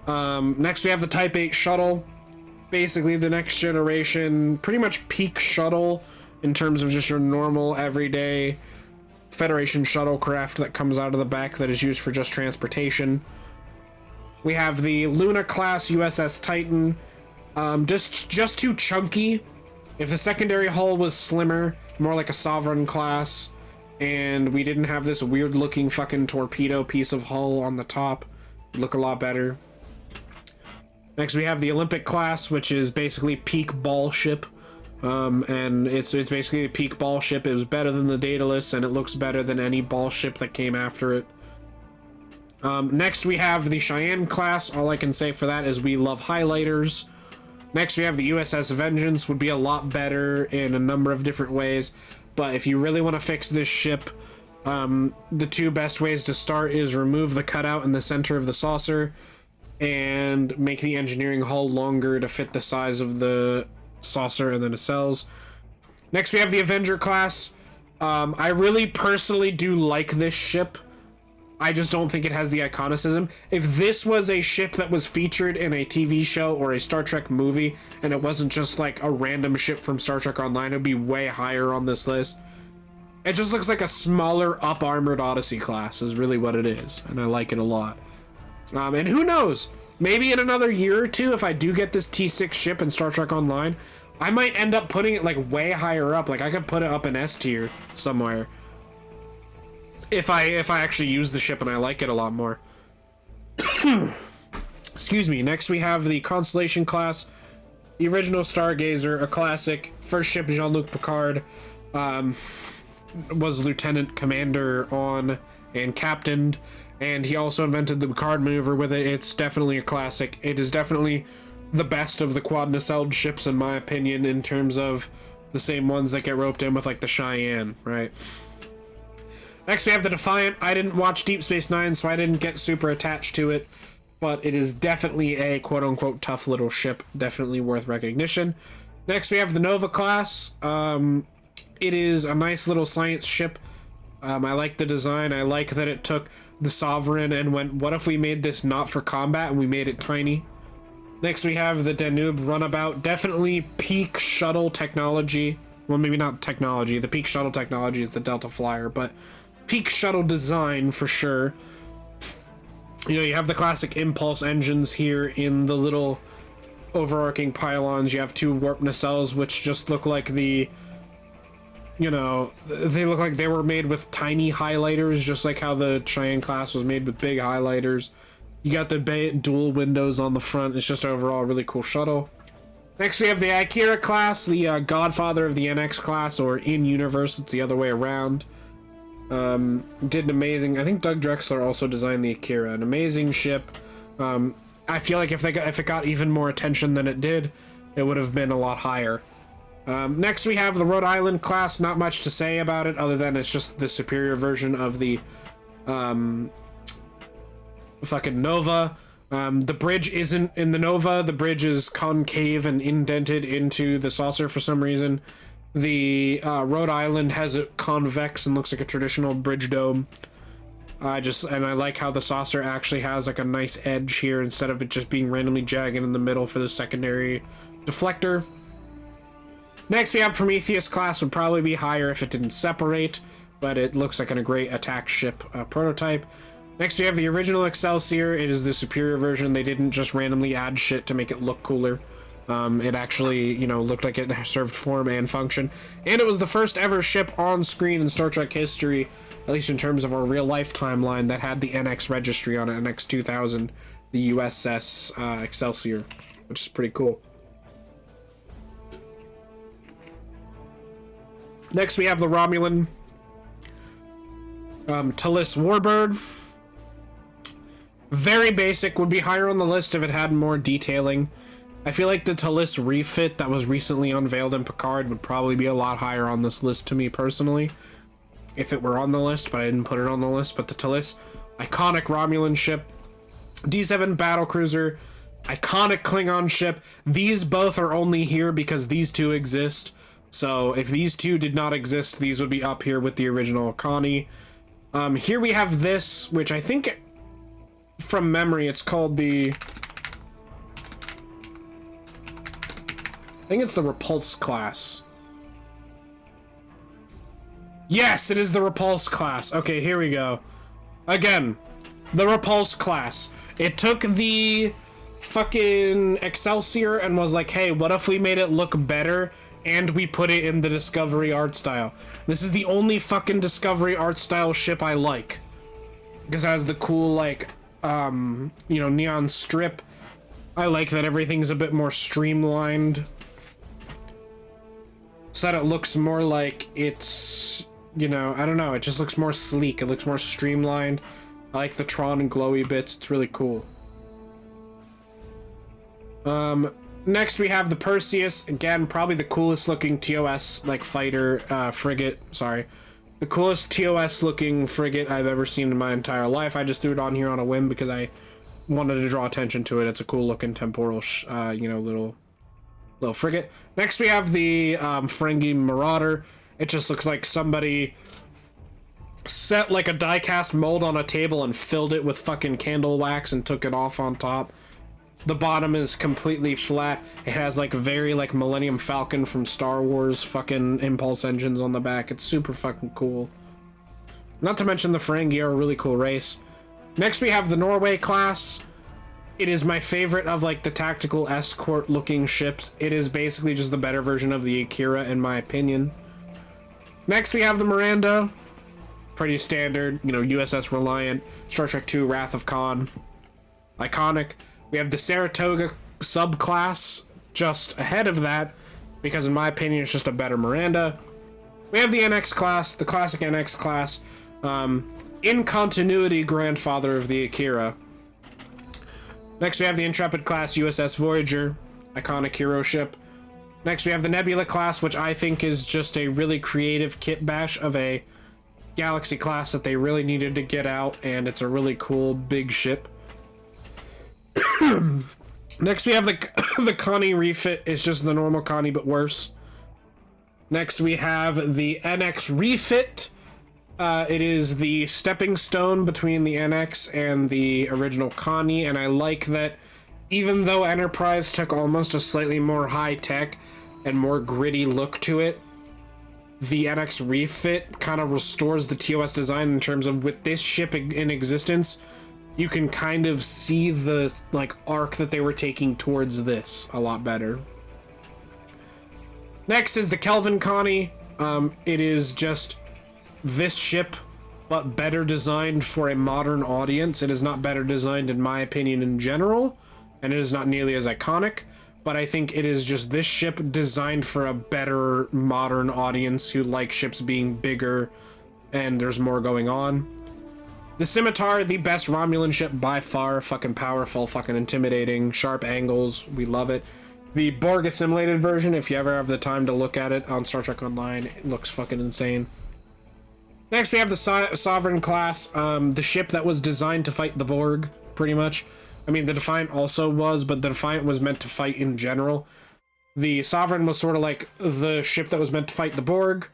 Next we have the Type 8 shuttle. Basically the next generation, pretty much peak shuttle in terms of just your normal, everyday Federation shuttlecraft that comes out of the back that is used for just transportation. We have the Luna class USS Titan. Just too chunky. If the secondary hull was slimmer, more like a Sovereign class, and we didn't have this weird looking fucking torpedo piece of hull on the top, it'd look a lot better. Next we have the Olympic class, which is basically peak ball ship. And it's basically a peak ball ship. It was better than the Daedalus, and it looks better than any ball ship that came after it. Next we have the Cheyenne class. All I can say for that is we love highlighters. Next we have the USS Vengeance. Would be a lot better in a number of different ways, but if you really want to fix this ship, the two best ways to start is remove the cutout in the center of the saucer and make the engineering hull longer to fit the size of the saucer and the nacelles. Next we have the Avenger class. I really personally do like this ship. I just don't think it has the iconicism. If this was a ship that was featured in a TV show or a Star Trek movie, and it wasn't just like a random ship from Star Trek Online, it would be way higher on this list. It just looks like a smaller up-armored Odyssey class is really what it is, and I like it a lot. And who knows? Maybe in another year or two, if I do get this T6 ship in Star Trek Online, I might end up putting it like way higher up. Like I could put it up in S tier somewhere. If I actually use the ship and I like it a lot more. Excuse me. Next we have the Constellation class. The original Stargazer, a classic. First ship Jean-Luc Picard was lieutenant commander on and captained. And he also invented the Picard maneuver with it. It's definitely a classic. It is definitely the best of the quad nacelled ships in my opinion, in terms of the same ones that get roped in with like the Cheyenne, right? Next we have the Defiant. I didn't watch Deep Space Nine, so I didn't get super attached to it, but it is definitely a quote-unquote tough little ship, definitely worth recognition. Next we have the Nova class. It is a nice little science ship. I like the design. I like that it took the Sovereign and went, what if we made this not for combat and we made it tiny? Next we have the Danube Runabout. Definitely peak shuttle technology. Well, maybe not technology. The peak shuttle technology is the Delta Flyer, but peak shuttle design for sure. You know, you have the classic impulse engines here in the little overarching pylons. You have two warp nacelles, which just look like the, you know, they look like they were made with tiny highlighters, just like how the Cheyenne class was made with big highlighters. You got the dual windows on the front. It's just overall a really cool shuttle. Next, we have the Akira class, the godfather of the NX class, or in universe, it's the other way around. Did an amazing. I think Doug Drexler also designed the Akira, an amazing ship. I feel like if it got even more attention than it did, it would have been a lot higher. Next, we have the Rhode Island class. Not much to say about it, other than it's just the superior version of the fucking Nova. The bridge isn't in the Nova. The bridge is concave and indented into the saucer for some reason. The Rhode Island has it convex and looks like a traditional bridge dome. I like how the saucer actually has like a nice edge here instead of it just being randomly jagged in the middle for the secondary deflector. Next, we have Prometheus class. Would probably be higher if it didn't separate, but it looks like a great attack ship prototype. Next, we have the original Excelsior. It is the superior version. They didn't just randomly add shit to make it look cooler. It actually, you know, looked like it served form and function. And it was the first ever ship on screen in Star Trek history, at least in terms of our real-life timeline, that had the NX registry on it, NX 2000, the USS Excelsior, which is pretty cool. Next, we have the Romulan Talus Warbird. Very basic, would be higher on the list if it had more detailing. I feel like the Talus refit that was recently unveiled in Picard would probably be a lot higher on this list to me personally, if it were on the list, but I didn't put it on the list. But the Talus, iconic Romulan ship, D7 battlecruiser, iconic Klingon ship. These both are only here because these two exist. So if these two did not exist, these would be up here with the original Connie. Here we have this, which I think, from memory, it's called the... I think it's the Repulse class. Yes, it is the Repulse class. Okay, here we go. Again, the Repulse class. It took the fucking Excelsior and was like, hey, what if we made it look better and we put it in the Discovery art style? This is the only fucking Discovery art style ship I like. Because it has the cool, like, you know, neon strip. I like that everything's a bit more streamlined, so that it looks more like it's, you know, I don't know, it just looks more sleek, it looks more streamlined. I like the Tron and glowy bits, it's really cool. Next we have the Perseus, again, probably the coolest looking TOS, like, fighter, frigate, sorry. The coolest TOS looking frigate I've ever seen in my entire life. I just threw it on here on a whim because I wanted to draw attention to it. It's a cool looking temporal, you know, little frigate. Next we have the Ferengi Marauder. It just looks like somebody set like a die-cast mold on a table and filled it with fucking candle wax and took it off on top. The bottom is completely flat. It has like very like Millennium Falcon from Star Wars fucking impulse engines on the back. It's super fucking cool. Not to mention the Ferengi are a really cool race. Next we have the Norway class. It is my favorite of like the tactical escort looking ships. It is basically just the better version of the Akira in my opinion. Next we have the Miranda. Pretty standard, you know, USS Reliant, Star Trek II Wrath of Khan. Iconic. We have the Saratoga subclass just ahead of that, because in my opinion it's just a better Miranda. We have the NX class, the classic NX class, in continuity grandfather of the Akira. Next we have the Intrepid class USS Voyager, iconic hero ship. Next we have the Nebula class, which I think is just a really creative kit bash of a Galaxy class that they really needed to get out, and it's a really cool big ship. Next we have the Connie refit. It's just the normal Connie but worse. Next we have the NX refit. It is the stepping stone between the NX and the original Connie, and I like that even though Enterprise took almost a slightly more high-tech and more gritty look to it, the NX refit kind of restores the TOS design in terms of with this ship in existence, you can kind of see the like arc that they were taking towards this a lot better. Next is the Kelvin Connie. It is just this ship, but better designed for a modern audience. It is not better designed in my opinion in general, and it is not nearly as iconic, but I think it is just this ship designed for a better modern audience who like ships being bigger and there's more going on. The Scimitar, the best Romulan ship by far, fucking powerful, fucking intimidating, sharp angles, we love it. The Borg assimilated version, if you ever have the time to look at it on Star Trek Online, it looks fucking insane. Next we have the Sovereign class, the ship that was designed to fight the Borg, pretty much. I mean, the Defiant also was, but the Defiant was meant to fight in general. The Sovereign was sort of like the ship that was meant to fight the Borg,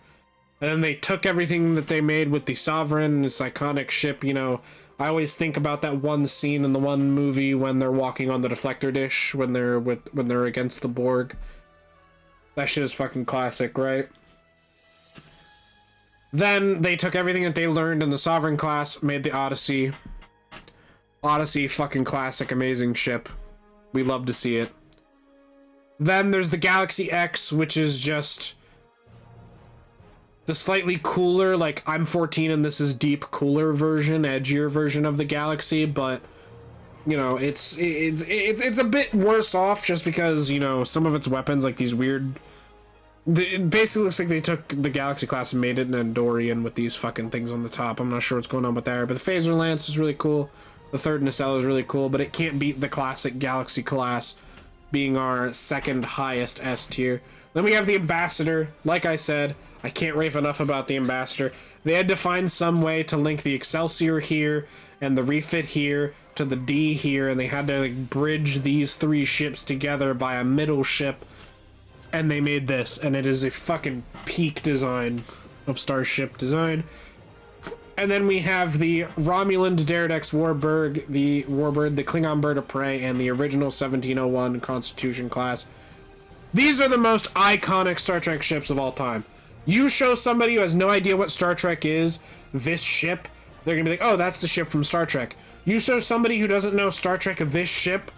and then they took everything that they made with the Sovereign, this iconic ship, you know. I always think about that one scene in the one movie when they're walking on the deflector dish when they're against the Borg. That shit is fucking classic, right? Then they took everything that they learned in the Sovereign class, made the Odyssey. Odyssey, fucking classic, amazing ship. We love to see it. Then there's the Galaxy X, which is just the slightly cooler, like I'm 14 and this is deep, cooler version, edgier version of the Galaxy, but you know, it's a bit worse off just because, you know, some of its weapons, like these weird, it basically looks like they took the Galaxy class and made it an Andorian with these fucking things on the top. I'm not sure what's going on with that, but the Phaser Lance is really cool. The third nacelle is really cool, but it can't beat the classic Galaxy class being our second highest S tier. Then we have the Ambassador. Like I said, I can't rave enough about the Ambassador. They had to find some way to link the Excelsior here and the refit here to the D here, and they had to like bridge these three ships together by a middle ship, and they made this, and it is a fucking peak design of Starship design. And then we have the Romulan D'deridex Warbird, the Klingon Bird of Prey, and the original 1701 Constitution class. These are the most iconic Star Trek ships of all time. You show somebody who has no idea what Star Trek is this ship, they're gonna be like, oh, that's the ship from Star Trek. You show somebody who doesn't know Star Trek this ship,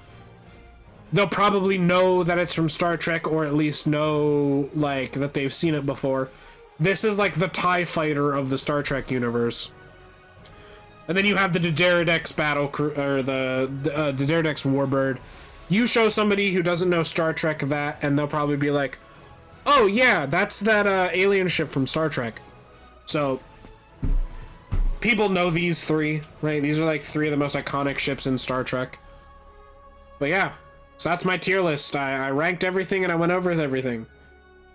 they'll probably know that it's from Star Trek, or at least know, like, that they've seen it before. This is like the TIE fighter of the Star Trek universe. And then you have the D'deridex battle crew, or the D'deridex Warbird. You show somebody who doesn't know Star Trek that, and they'll probably be like, oh yeah, that's that alien ship from Star Trek. So people know these three, right? These are like three of the most iconic ships in Star Trek. But yeah, so that's my tier list. I ranked everything and I went over everything.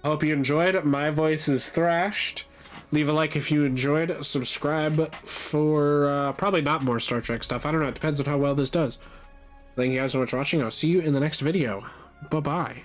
Hope you enjoyed. My voice is thrashed. Leave a like if you enjoyed. Subscribe for probably not more Star Trek stuff. I don't know. It depends on how well this does. Thank you guys so much for watching. I'll see you in the next video. Bye-bye.